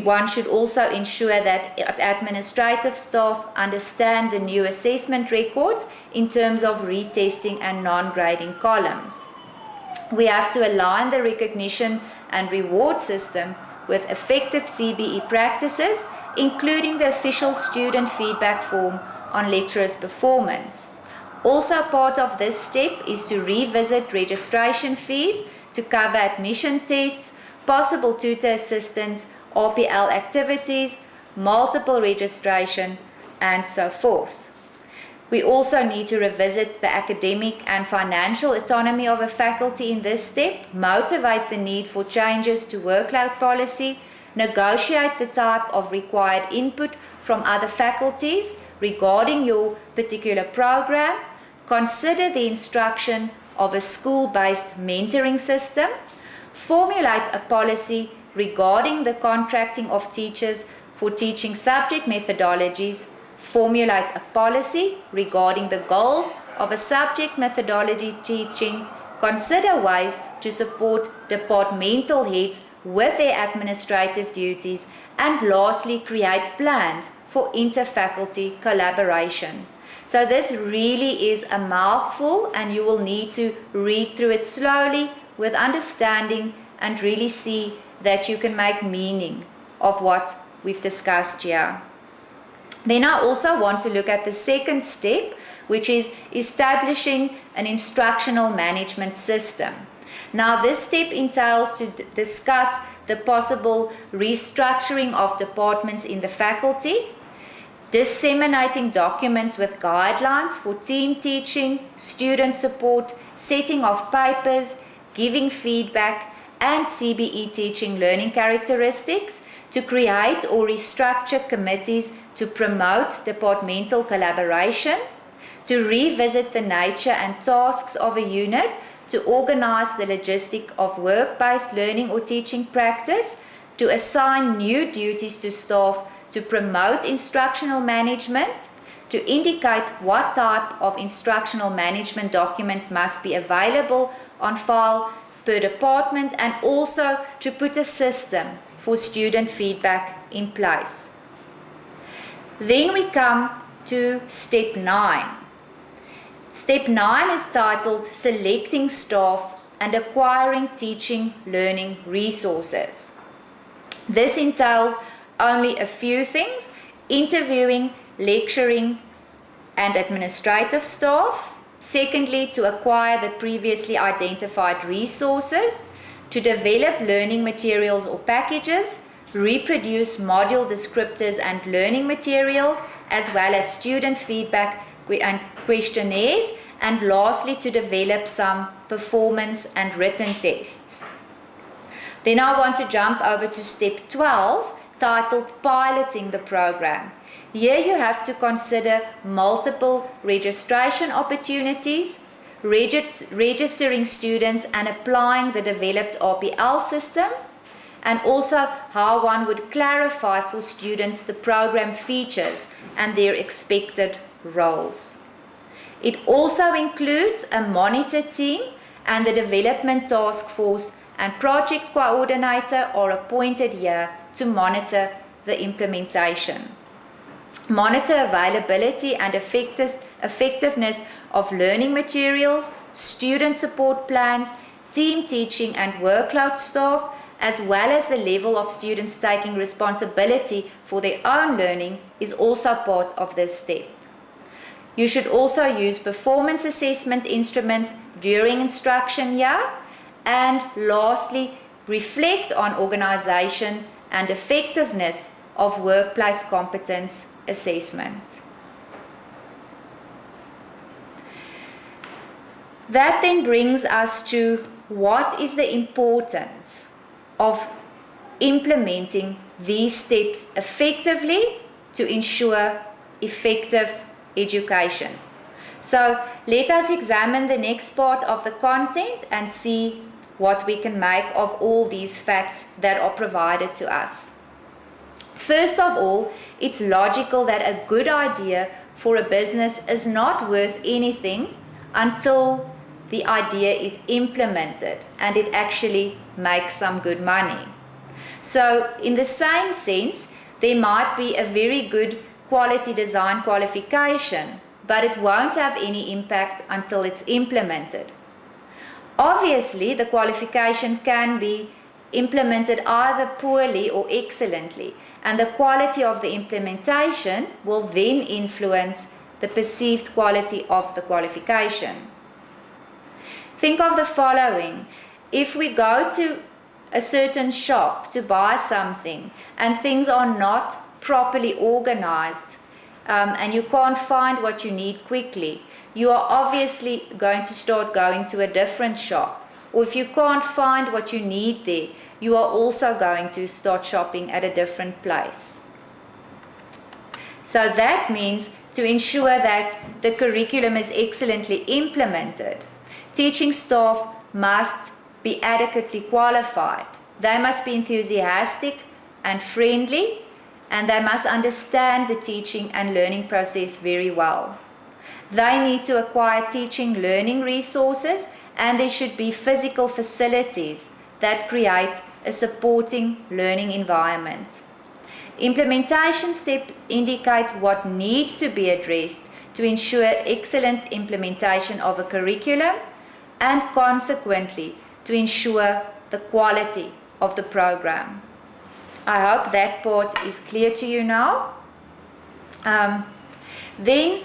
one should also ensure that administrative staff understand the new assessment records in terms of retesting and non-grading columns. We have to align the recognition and reward system with effective CBE practices, including the official student feedback form on lecturers' performance. Also part of this step is to revisit registration fees to cover admission tests, possible tutor assistance, RPL activities, multiple registration, and so forth. We also need to revisit the academic and financial autonomy of a faculty in this step, motivate the need for changes to workload policy, negotiate the type of required input from other faculties regarding your particular program, consider the instruction of a school-based mentoring system, formulate a policy regarding the contracting of teachers for teaching subject methodologies, formulate a policy regarding the goals of a subject methodology teaching, consider ways to support departmental heads with their administrative duties, and lastly, create plans for interfaculty collaboration. So this really is a mouthful, and you will need to read through it slowly with understanding and really see that you can make meaning of what we've discussed here. Then I also want to look at the second step, which is establishing an instructional management system. Now this step entails to discuss the possible restructuring of departments in the faculty, disseminating documents with guidelines for team teaching, student support, setting of papers, giving feedback, and CBE teaching learning characteristics, to create or restructure committees to promote departmental collaboration, to revisit the nature and tasks of a unit, to organize the logistic of work-based learning or teaching practice, to assign new duties to staff, to promote instructional management, to indicate what type of instructional management documents must be available on file per department, and also to put a system for student feedback in place. Then we come to step 9. Step 9 is titled Selecting Staff and Acquiring Teaching Learning Resources. This entails only a few things: interviewing, lecturing, and administrative staff. Secondly, to acquire the previously identified resources, to develop learning materials or packages, reproduce module descriptors and learning materials, as well as student feedback and questionnaires, and lastly, to develop some performance and written tests. Then I want to jump over to step 12, titled Piloting the Program. Here you have to consider multiple registration opportunities, registering students and applying the developed RPL system, and also how one would clarify for students the program features and their expected roles. It also includes a monitor team, and the development task force and project coordinator are appointed here to monitor the implementation. Monitor availability and effectiveness of learning materials, student support plans, team teaching and workload staff, as well as the level of students taking responsibility for their own learning is also part of this step. You should also use performance assessment instruments during instruction here, and lastly, reflect on organization and effectiveness of workplace competence assessment. That then brings us to what is the importance of implementing these steps effectively to ensure effective education. So let us examine the next part of the content and see what we can make of all these facts that are provided to us. First of all, it's logical that a good idea for a business is not worth anything until the idea is implemented and it actually makes some good money. So in the same sense, there might be a very good quality design qualification, but it won't have any impact until it's implemented. Obviously, the qualification can be implemented either poorly or excellently, and the quality of the implementation will then influence the perceived quality of the qualification. Think of the following. If we go to a certain shop to buy something and things are not properly organized, and you can't find what you need quickly, you are obviously going to start going to a different shop. Or if you can't find what you need there, you are also going to start shopping at a different place. So that means to ensure that the curriculum is excellently implemented, teaching staff must be adequately qualified. They must be enthusiastic and friendly, and they must understand the teaching and learning process very well. They need to acquire teaching learning resources, and there should be physical facilities that create a supporting learning environment. Implementation steps indicate what needs to be addressed to ensure excellent implementation of a curriculum, and consequently to ensure the quality of the program. I hope that part is clear to you now. Then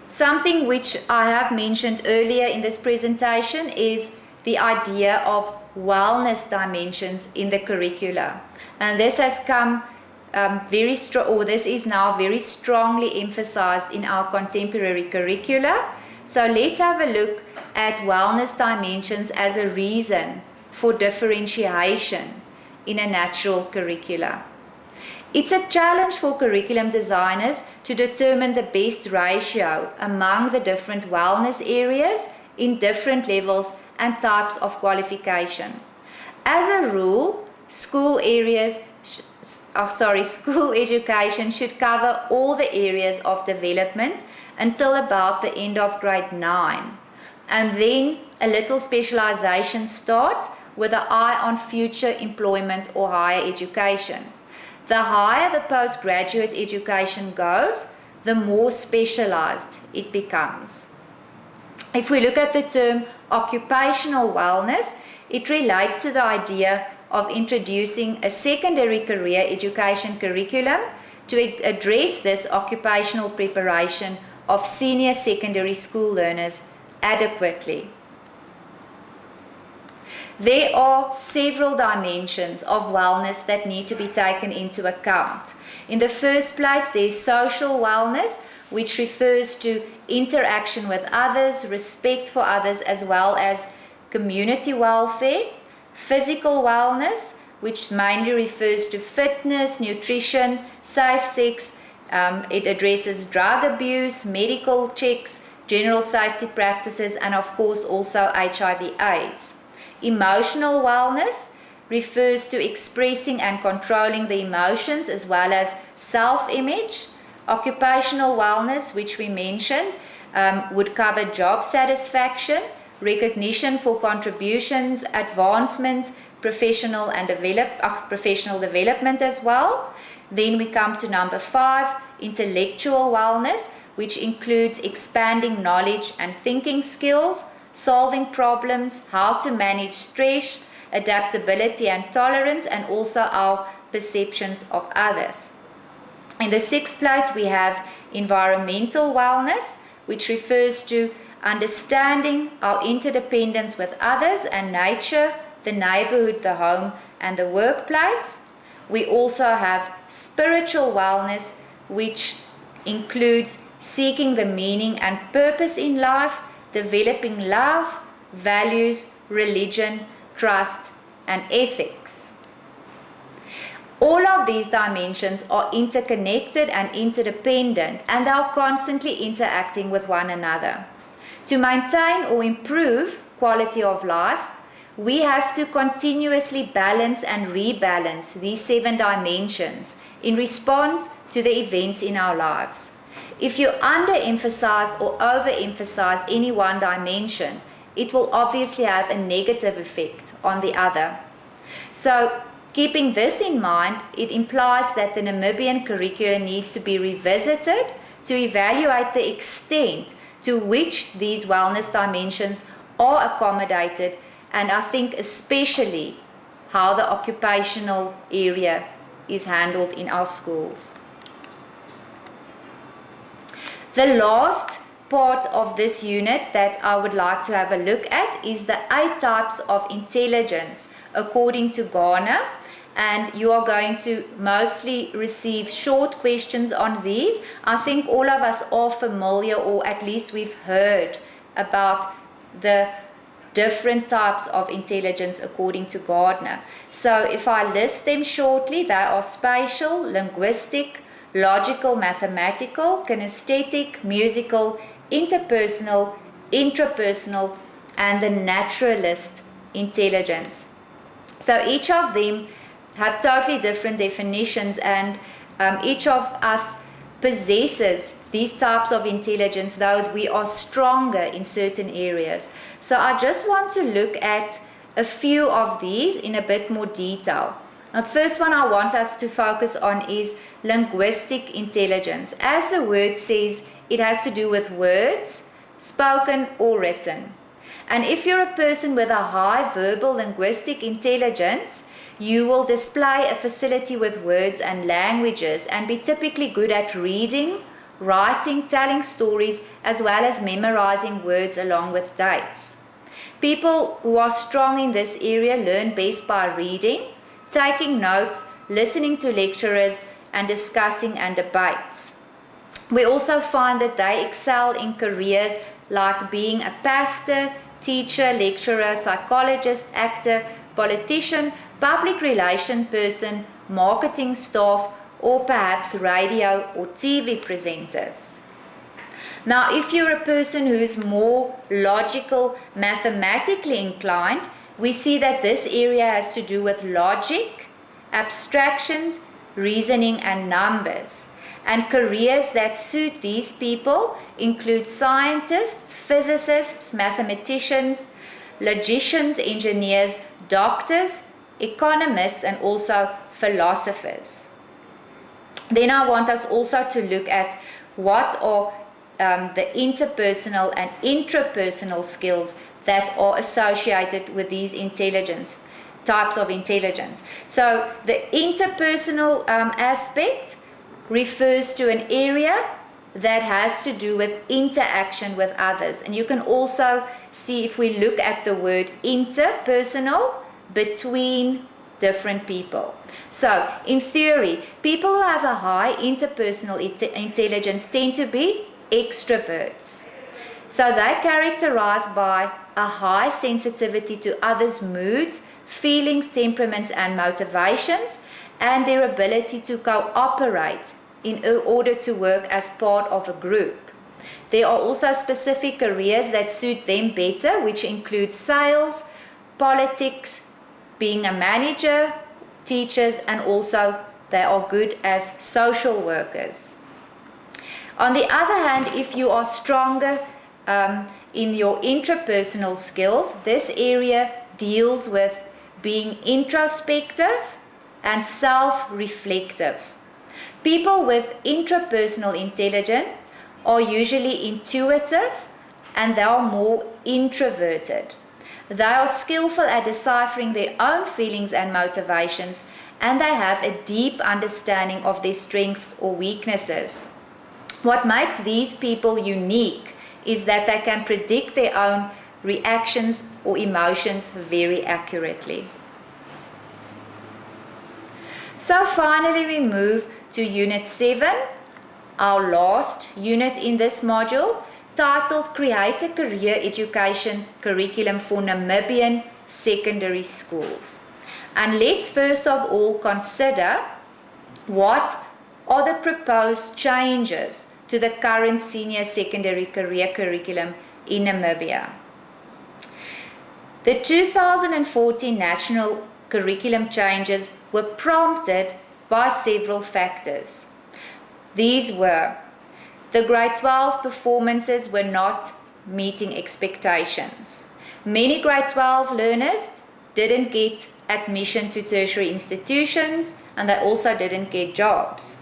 something which I have mentioned earlier in this presentation is the idea of wellness dimensions in the curricula. And this has come this is now very strongly emphasized in our contemporary curricula. So let's have a look at wellness dimensions as a reason for differentiation in a natural curricula. It's a challenge for curriculum designers to determine the best ratio among the different wellness areas in different levels and types of qualification. As a rule, school education should cover all the areas of development until about the end of grade 9. And then a little specialization starts with an eye on future employment or higher education. The higher the postgraduate education goes, the more specialized it becomes. If we look at the term occupational wellness, it relates to the idea of introducing a secondary career education curriculum to address this occupational preparation of senior secondary school learners adequately. There are several dimensions of wellness that need to be taken into account. In the first place, there's social wellness, which refers to interaction with others, respect for others, as well as community welfare. Physical wellness, which mainly refers to fitness, nutrition, safe sex. It addresses drug abuse, medical checks, general safety practices, and of course also HIV/AIDS. Emotional wellness refers to expressing and controlling the emotions as well as self-image. Occupational wellness, which we mentioned, would cover job satisfaction, recognition for contributions, advancements, professional development as well. Then we come to number 5, intellectual wellness, which includes expanding knowledge and thinking skills, solving problems, how to manage stress, adaptability and tolerance, and also our perceptions of others. In the 6th place, we have environmental wellness, which refers to understanding our interdependence with others and nature, the neighborhood, the home, and the workplace. We also have spiritual wellness, which includes seeking the meaning and purpose in life, developing love, values, religion, trust, and ethics. All of these dimensions are interconnected and interdependent, and they are constantly interacting with one another. To maintain or improve quality of life, we have to continuously balance and rebalance these 7 dimensions in response to the events in our lives. If you underemphasize or overemphasize any one dimension, it will obviously have a negative effect on the other. So, keeping this in mind, it implies that the Namibian curriculum needs to be revisited to evaluate the extent to which these wellness dimensions are accommodated, and I think especially how the occupational area is handled in our schools. The last part of this unit that I would like to have a look at is the 8 types of intelligence according to Garner, and you are going to mostly receive short questions on these. I think all of us are familiar, or at least we've heard about the different types of intelligence according to Gardner. So if I list them shortly, they are spatial, linguistic, logical, mathematical, kinesthetic, musical, interpersonal, intrapersonal, and the naturalist intelligence. So each of them have totally different definitions, and each of us possesses these types of intelligence, though we are stronger in certain areas. So I just want to look at a few of these in a bit more detail. The first one I want us to focus on is linguistic intelligence. As the word says, it has to do with words, spoken or written. And if you're a person with a high verbal linguistic intelligence, you will display a facility with words and languages and be typically good at reading, writing, telling stories, as well as memorizing words along with dates. People who are strong in this area learn best by reading, taking notes, listening to lecturers, and discussing and debates. We also find that they excel in careers like being a pastor, teacher, lecturer, psychologist, actor, politician, public relation person, marketing staff, or perhaps radio or TV presenters. Now, if you're a person who's more logical, mathematically inclined, we see that this area has to do with logic, abstractions, reasoning, and numbers. And careers that suit these people include scientists, physicists, mathematicians, logicians, engineers, doctors, economists, and also philosophers. Then I want us also to look at what are the interpersonal and intrapersonal skills that are associated with these types of intelligence. So the interpersonal aspect refers to an area that has to do with interaction with others. And you can also see, if we look at the word interpersonal, between different people. So in theory, people who have a high interpersonal intelligence tend to be extroverts. So they're characterized by a high sensitivity to others' moods, feelings, temperaments, and motivations, and their ability to cooperate in order to work as part of a group. There are also specific careers that suit them better, which include sales, politics, being a manager, teachers, and also they are good as social workers. On the other hand, if you are stronger in your intrapersonal skills, this area deals with being introspective and self-reflective. People with intrapersonal intelligence are usually intuitive and they are more introverted. They are skillful at deciphering their own feelings and motivations, and they have a deep understanding of their strengths or weaknesses. What makes these people unique is that they can predict their own reactions or emotions very accurately. So finally we move to Unit 7, our last unit in this module, titled Create a Career Education Curriculum for Namibian Secondary Schools. And let's first of all consider what are the proposed changes to the current senior secondary career curriculum in Namibia. The 2014 national curriculum changes were prompted by several factors. These were: the grade 12 performances were not meeting expectations. Many grade 12 learners didn't get admission to tertiary institutions, and they also didn't get jobs.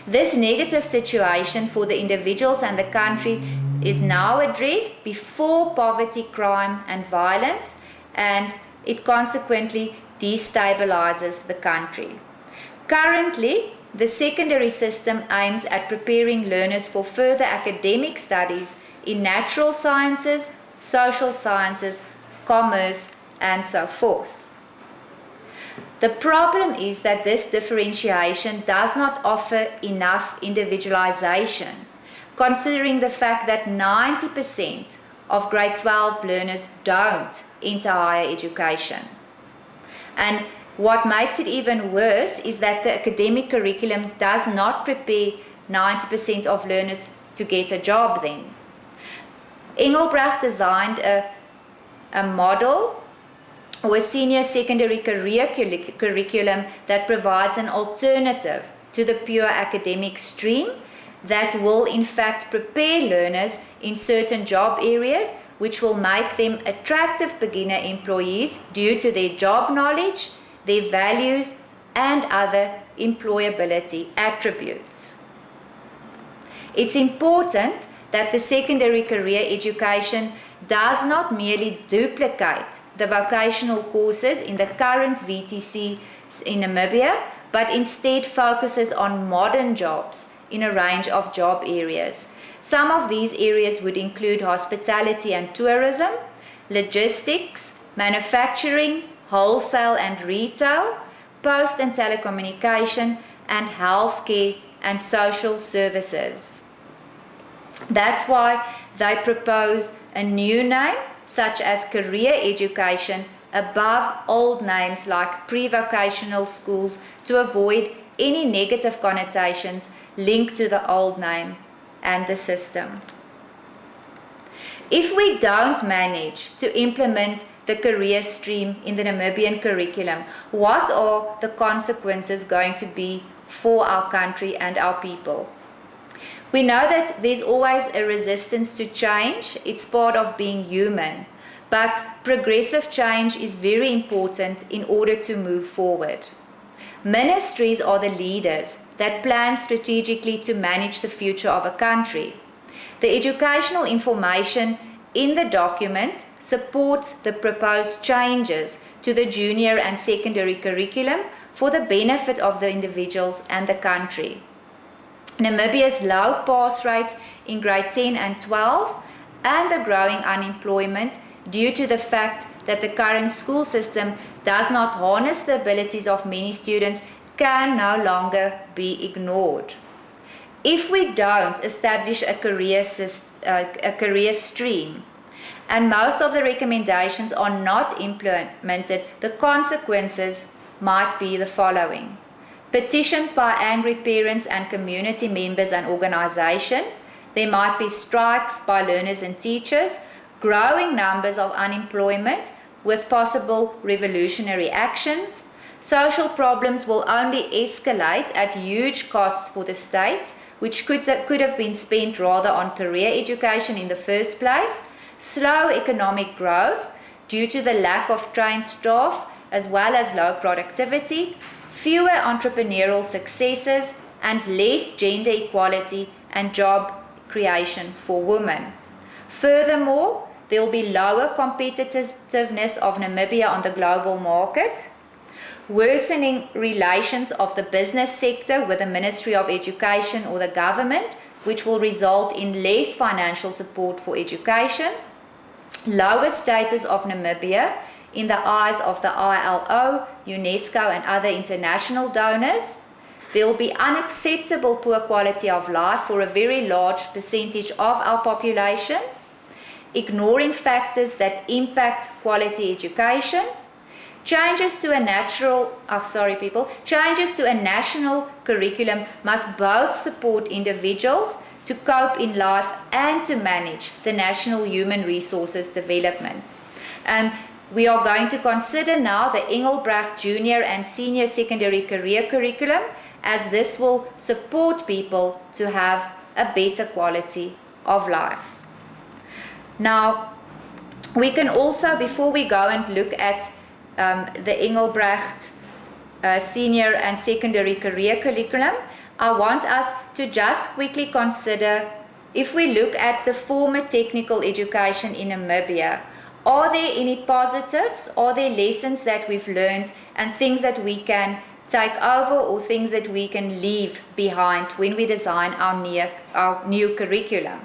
This negative situation for the individuals and the country is now addressed before poverty, crime, and violence, and it consequently destabilizes the country. Currently, the secondary system aims at preparing learners for further academic studies in natural sciences, social sciences, commerce, and so forth. The problem is that this differentiation does not offer enough individualization, considering the fact that 90% of grade 12 learners don't enter higher education. And what makes it even worse is that the academic curriculum does not prepare 90% of learners to get a job then. Engelbrecht designed a model or a senior secondary career curriculum that provides an alternative to the pure academic stream that will in fact prepare learners in certain job areas, which will make them attractive beginner employees due to their job knowledge, their values, and other employability attributes. It's important that the secondary career education does not merely duplicate the vocational courses in the current VTC in Namibia, but instead focuses on modern jobs in a range of job areas. Some of these areas would include hospitality and tourism, logistics, manufacturing, wholesale and retail, post and telecommunication, and healthcare and social services. That's why they propose a new name, such as career education, above old names like pre-vocational schools, to avoid any negative connotations linked to the old name and the system. If we don't manage to implement the career stream in the Namibian curriculum, what are the consequences going to be for our country and our people? We know that there's always a resistance to change. It's part of being human. But progressive change is very important in order to move forward. Ministries are the leaders that plan strategically to manage the future of a country. The educational information in the document supports the proposed changes to the junior and secondary curriculum for the benefit of the individuals and the country. Namibia's low pass rates in grade 10 and 12 and the growing unemployment due to the fact that the current school system does not harness the abilities of many students can no longer be ignored. If we don't establish a career stream, and most of the recommendations are not implemented, the consequences might be the following. Petitions by angry parents and community members and organizations. There might be strikes by learners and teachers, growing numbers of unemployment with possible revolutionary actions. Social problems will only escalate at huge costs for the state, which could have been spent rather on career education in the first place. Slow economic growth due to the lack of trained staff as well as low productivity, fewer entrepreneurial successes, and less gender equality and job creation for women. Furthermore, there will be lower competitiveness of Namibia on the global market, worsening relations of the business sector with the Ministry of Education or the government, which will result in less financial support for education, lower status of Namibia in the eyes of the ILO, UNESCO and other international donors. There will be unacceptable poor quality of life for a very large percentage of our population, ignoring factors that impact quality education. Changes to a national curriculum must both support individuals to cope in life and to manage the national human resources development. We are going to consider now the Engelbrecht Junior and Senior Secondary Career Curriculum, as this will support people to have a better quality of life. Now, we can also, before we go and look at the Engelbrecht Senior and Secondary Career Curriculum, I want us to just quickly consider, if we look at the former technical education in Namibia, are there any positives? Are there lessons that we've learned and things that we can take over or things that we can leave behind when we design our new curriculum?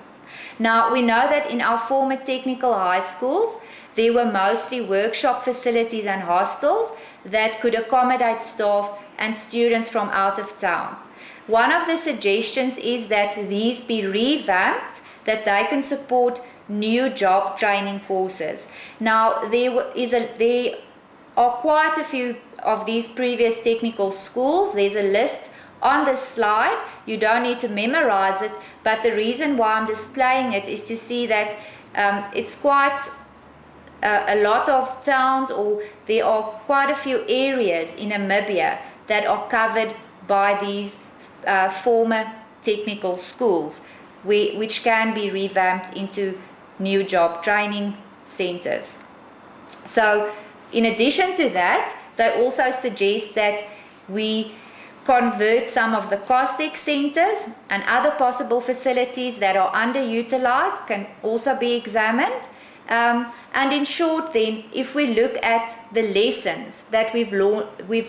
Now, we know that in our former technical high schools, there were mostly workshop facilities and hostels that could accommodate staff and students from out of town. One of the suggestions is that these be revamped, that they can support new job training courses. Now, there are quite a few of these previous technical schools. There's a list on the slide. You don't need to memorize it, but the reason why I'm displaying it is to see that it's quite a lot of towns, or there are quite a few areas in Namibia that are covered by these former technical schools, which can be revamped into new job training centers. So in addition to that, they also suggest that we convert some of the COSTEC centers, and other possible facilities that are underutilized can also be examined. And in short then, if we look at the lessons that we've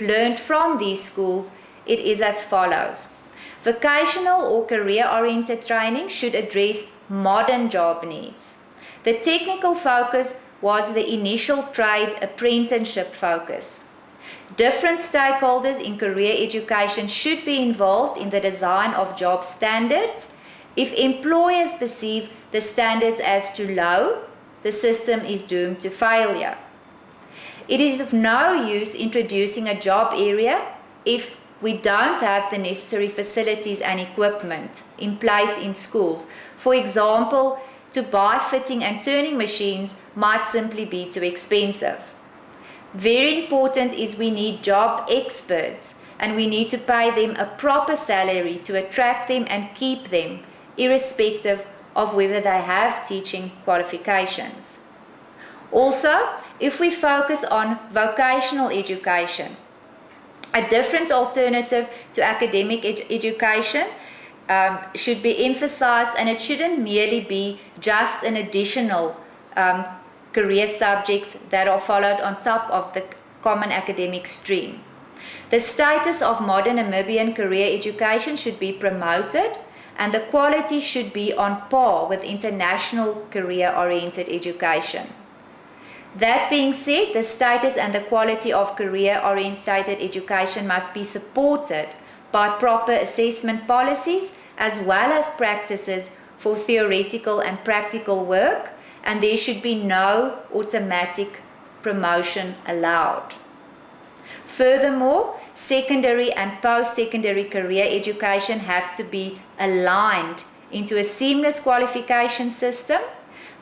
learned from these schools, it is as follows. Vocational or career-oriented training should address modern job needs. The technical focus was the initial trade apprenticeship focus. Different stakeholders in career education should be involved in the design of job standards. If employers perceive the standards as too low, the system is doomed to failure. It is of no use introducing a job area if we don't have the necessary facilities and equipment in place in schools. For example, to buy fitting and turning machines might simply be too expensive. Very important is we need job experts, and we need to pay them a proper salary to attract them and keep them, irrespective of whether they have teaching qualifications. Also, if we focus on vocational education, a different alternative to academic education should be emphasized, and it shouldn't merely be just an additional career subjects that are followed on top of the common academic stream. The status of modern Namibian career education should be promoted, and the quality should be on par with international career-oriented education. That being said, the status and the quality of career-oriented education must be supported by proper assessment policies as well as practices for theoretical and practical work, and there should be no automatic promotion allowed. Furthermore, secondary and post-secondary career education have to be aligned into a seamless qualification system.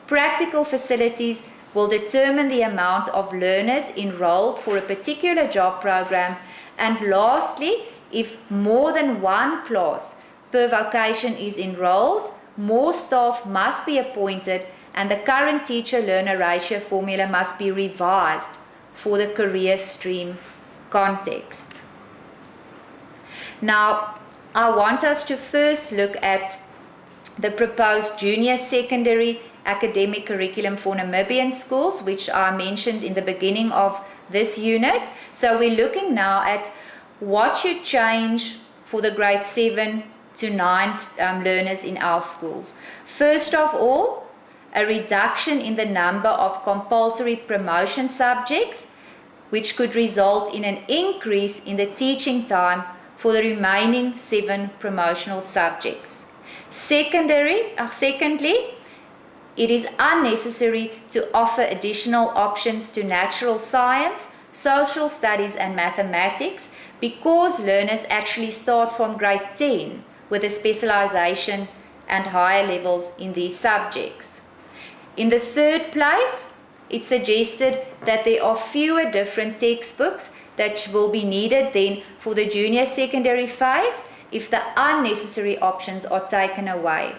Practical facilities will determine the amount of learners enrolled for a particular job program. And lastly, if more than one class per vocation is enrolled, more staff must be appointed, and the current teacher-learner ratio formula must be revised for the career stream context. Now, I want us to first look at the proposed junior secondary academic curriculum for Namibian schools, which I mentioned in the beginning of this unit. So we're looking now at what should change for the grade 7 to 9 learners in our schools. First of all, a reduction in the number of compulsory promotion subjects, which could result in an increase in the teaching time for the remaining 7 promotional subjects. Secondly, it is unnecessary to offer additional options to natural science, social studies and mathematics, because learners actually start from grade 10 with a specialization and higher levels in these subjects. In the third place, it's suggested that there are fewer different textbooks that will be needed then for the junior secondary phase if the unnecessary options are taken away.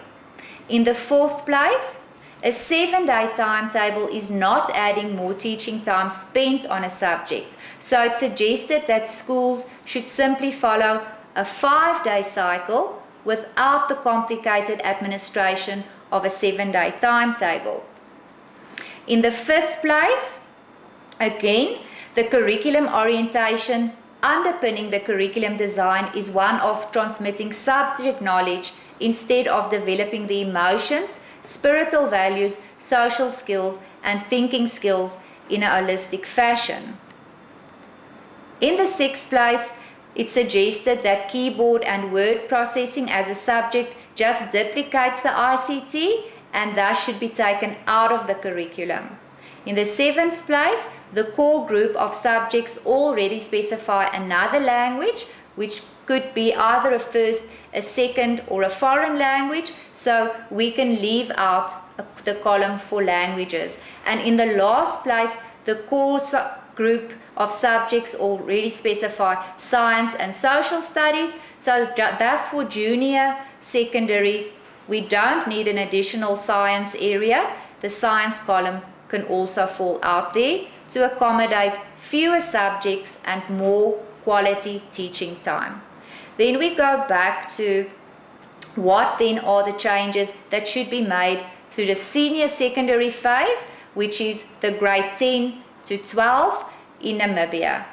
In the fourth place, a 7-day timetable is not adding more teaching time spent on a subject. So it's suggested that schools should simply follow a 5-day cycle without the complicated administration of a 7-day timetable. In the fifth place, again, the curriculum orientation underpinning the curriculum design is one of transmitting subject knowledge instead of developing the emotions, spiritual values, social skills, and thinking skills in a holistic fashion. In the sixth place, it suggested that keyboard and word processing as a subject just duplicates the ICT and thus should be taken out of the curriculum. In the seventh place, the core group of subjects already specify another language, which could be either a first, a second, or a foreign language, so we can leave out the column for languages. And in the last place, the core group of subjects already specify science and social studies, so thus for junior secondary, we don't need an additional science area. The science column can also fall out there to accommodate fewer subjects and more quality teaching time. Then we go back to what then are the changes that should be made through the senior secondary phase, which is the grade 10 to 12 in Namibia.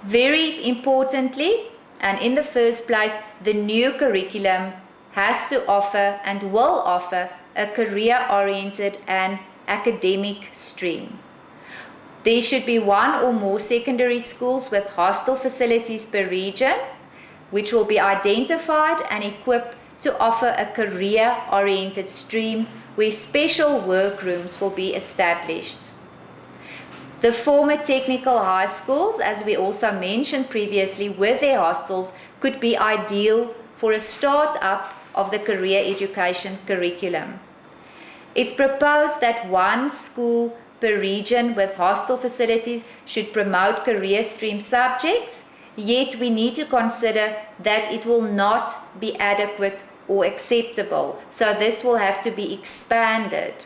Very importantly, and in the first place, the new curriculum has to offer and will offer a career-oriented and academic stream. There should be one or more secondary schools with hostel facilities per region, which will be identified and equipped to offer a career-oriented stream where special workrooms will be established. The former technical high schools, as we also mentioned previously, with their hostels, could be ideal for a start-up of the career education curriculum. It's proposed that one school per region with hostel facilities should promote career stream subjects, yet we need to consider that it will not be adequate or acceptable. So this will have to be expanded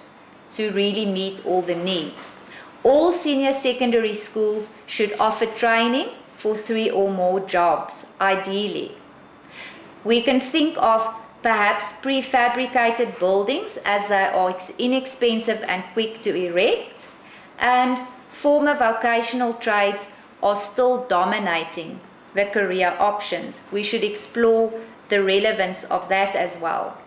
to really meet all the needs. All senior secondary schools should offer training for 3 or more jobs, ideally. We can think of perhaps prefabricated buildings as they are inexpensive and quick to erect, and former vocational trades are still dominating the career options. We should explore the relevance of that as well.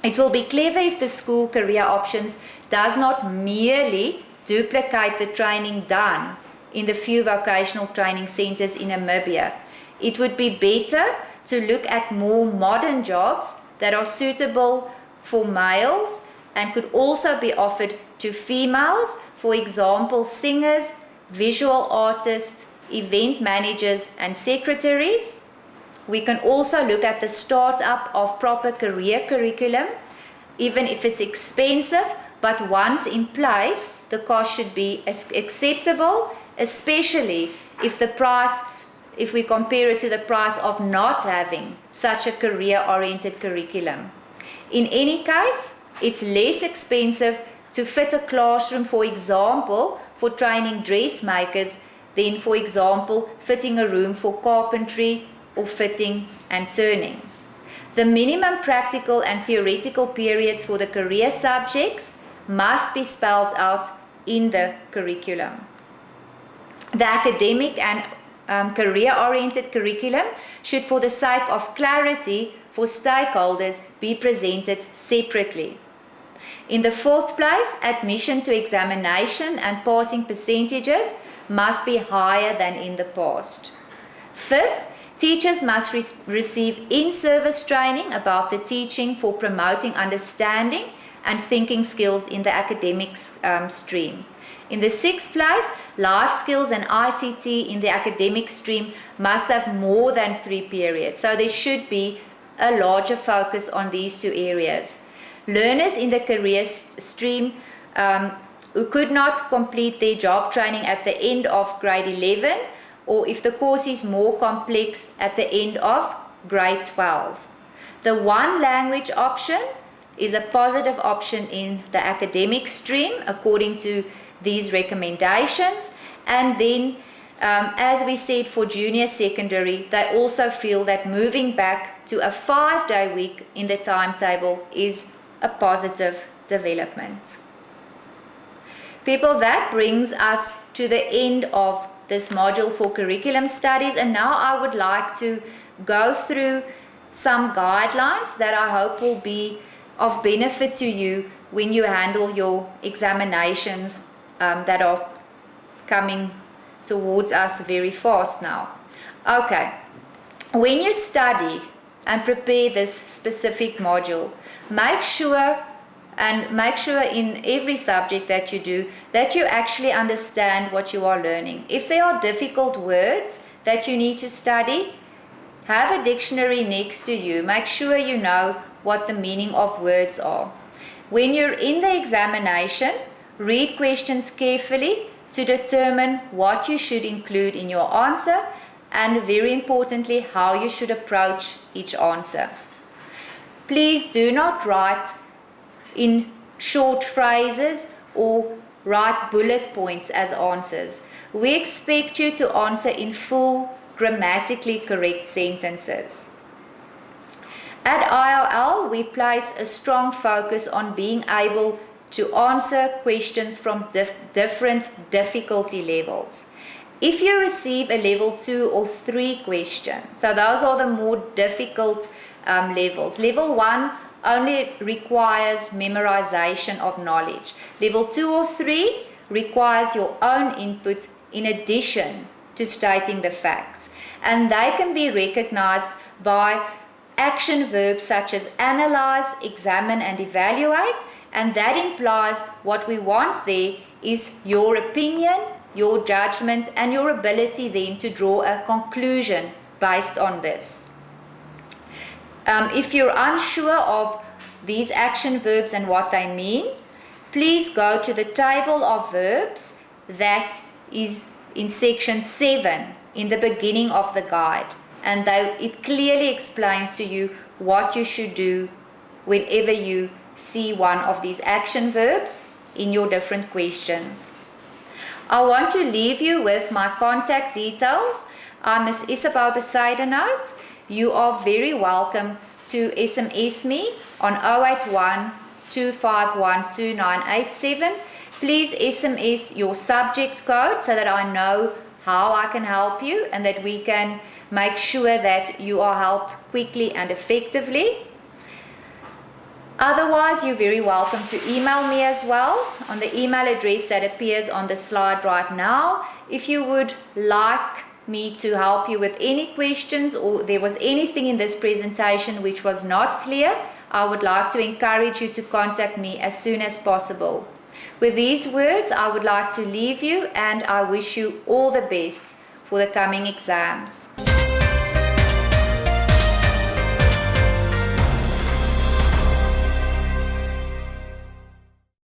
It will be clever if the school career options does not merely duplicate the training done in the few vocational training centers in Namibia. It would be better to look at more modern jobs that are suitable for males and could also be offered to females, for example, singers, visual artists, event managers and secretaries. We can also look at the start-up of proper career curriculum, even if it's expensive, but once in place, the cost should be acceptable, especially if we compare it to the price of not having such a career-oriented curriculum. In any case, it's less expensive to fit a classroom, for example, for training dressmakers than, for example, fitting a room for carpentry or fitting and turning. The minimum practical and theoretical periods for the career subjects must be spelled out in the curriculum. The academic and career-oriented curriculum should, for the sake of clarity for stakeholders, be presented separately. In the fourth place, admission to examination and passing percentages must be higher than in the past. Fifth, teachers must receive in-service training about the teaching for promoting understanding and thinking skills in the academic stream. In the sixth place, life skills and ICT in the academic stream must have more than 3 periods. So there should be a larger focus on these 2 areas. Learners in the career stream who could not complete their job training at the end of grade 11, or if the course is more complex, at the end of grade 12. The one language option is a positive option in the academic stream according to these recommendations, and then as we said for junior secondary, they also feel that moving back to a 5-day week in the timetable is a positive development. People, that brings us to the end of this module for curriculum studies, and now I would like to go through some guidelines that I hope will be of benefit to you when you handle your examinations that are coming towards us very fast now. Okay, when you study and prepare this specific module, make sure in every subject that you do that you actually understand what you are learning. If there are difficult words that you need to study, have a dictionary next to you. Make sure you know what the meaning of words are. When you're in the examination, read questions carefully to determine what you should include in your answer, and very importantly, how you should approach each answer. Please do not write in short phrases or write bullet points as answers. We expect you to answer in full, grammatically correct sentences. At IOL, we place a strong focus on being able to answer questions from different difficulty levels. If you receive a level 2 or 3 question, so those are the more difficult levels. Level 1 only requires memorization of knowledge. Level 2 or 3 requires your own input in addition to stating the facts. And they can be recognized by action verbs such as analyze, examine and evaluate, and that implies what we want there is your opinion, your judgment, and your ability then to draw a conclusion based on this. If you're unsure of these action verbs and what they mean, please go to the table of verbs that is in section 7 in the beginning of the guide, and it clearly explains to you what you should do whenever you see one of these action verbs in your different questions. I want to leave you with my contact details. I'm Ms. Isabel Bezuidenhout. You are very welcome to SMS me on 081 251 2987. Please SMS your subject code so that I know how I can help you and that we can make sure that you are helped quickly and effectively. Otherwise, you're very welcome to email me as well on the email address that appears on the slide right now. If you would like me to help you with any questions or there was anything in this presentation which was not clear, I would like to encourage you to contact me as soon as possible. With these words, I would like to leave you and I wish you all the best for the coming exams.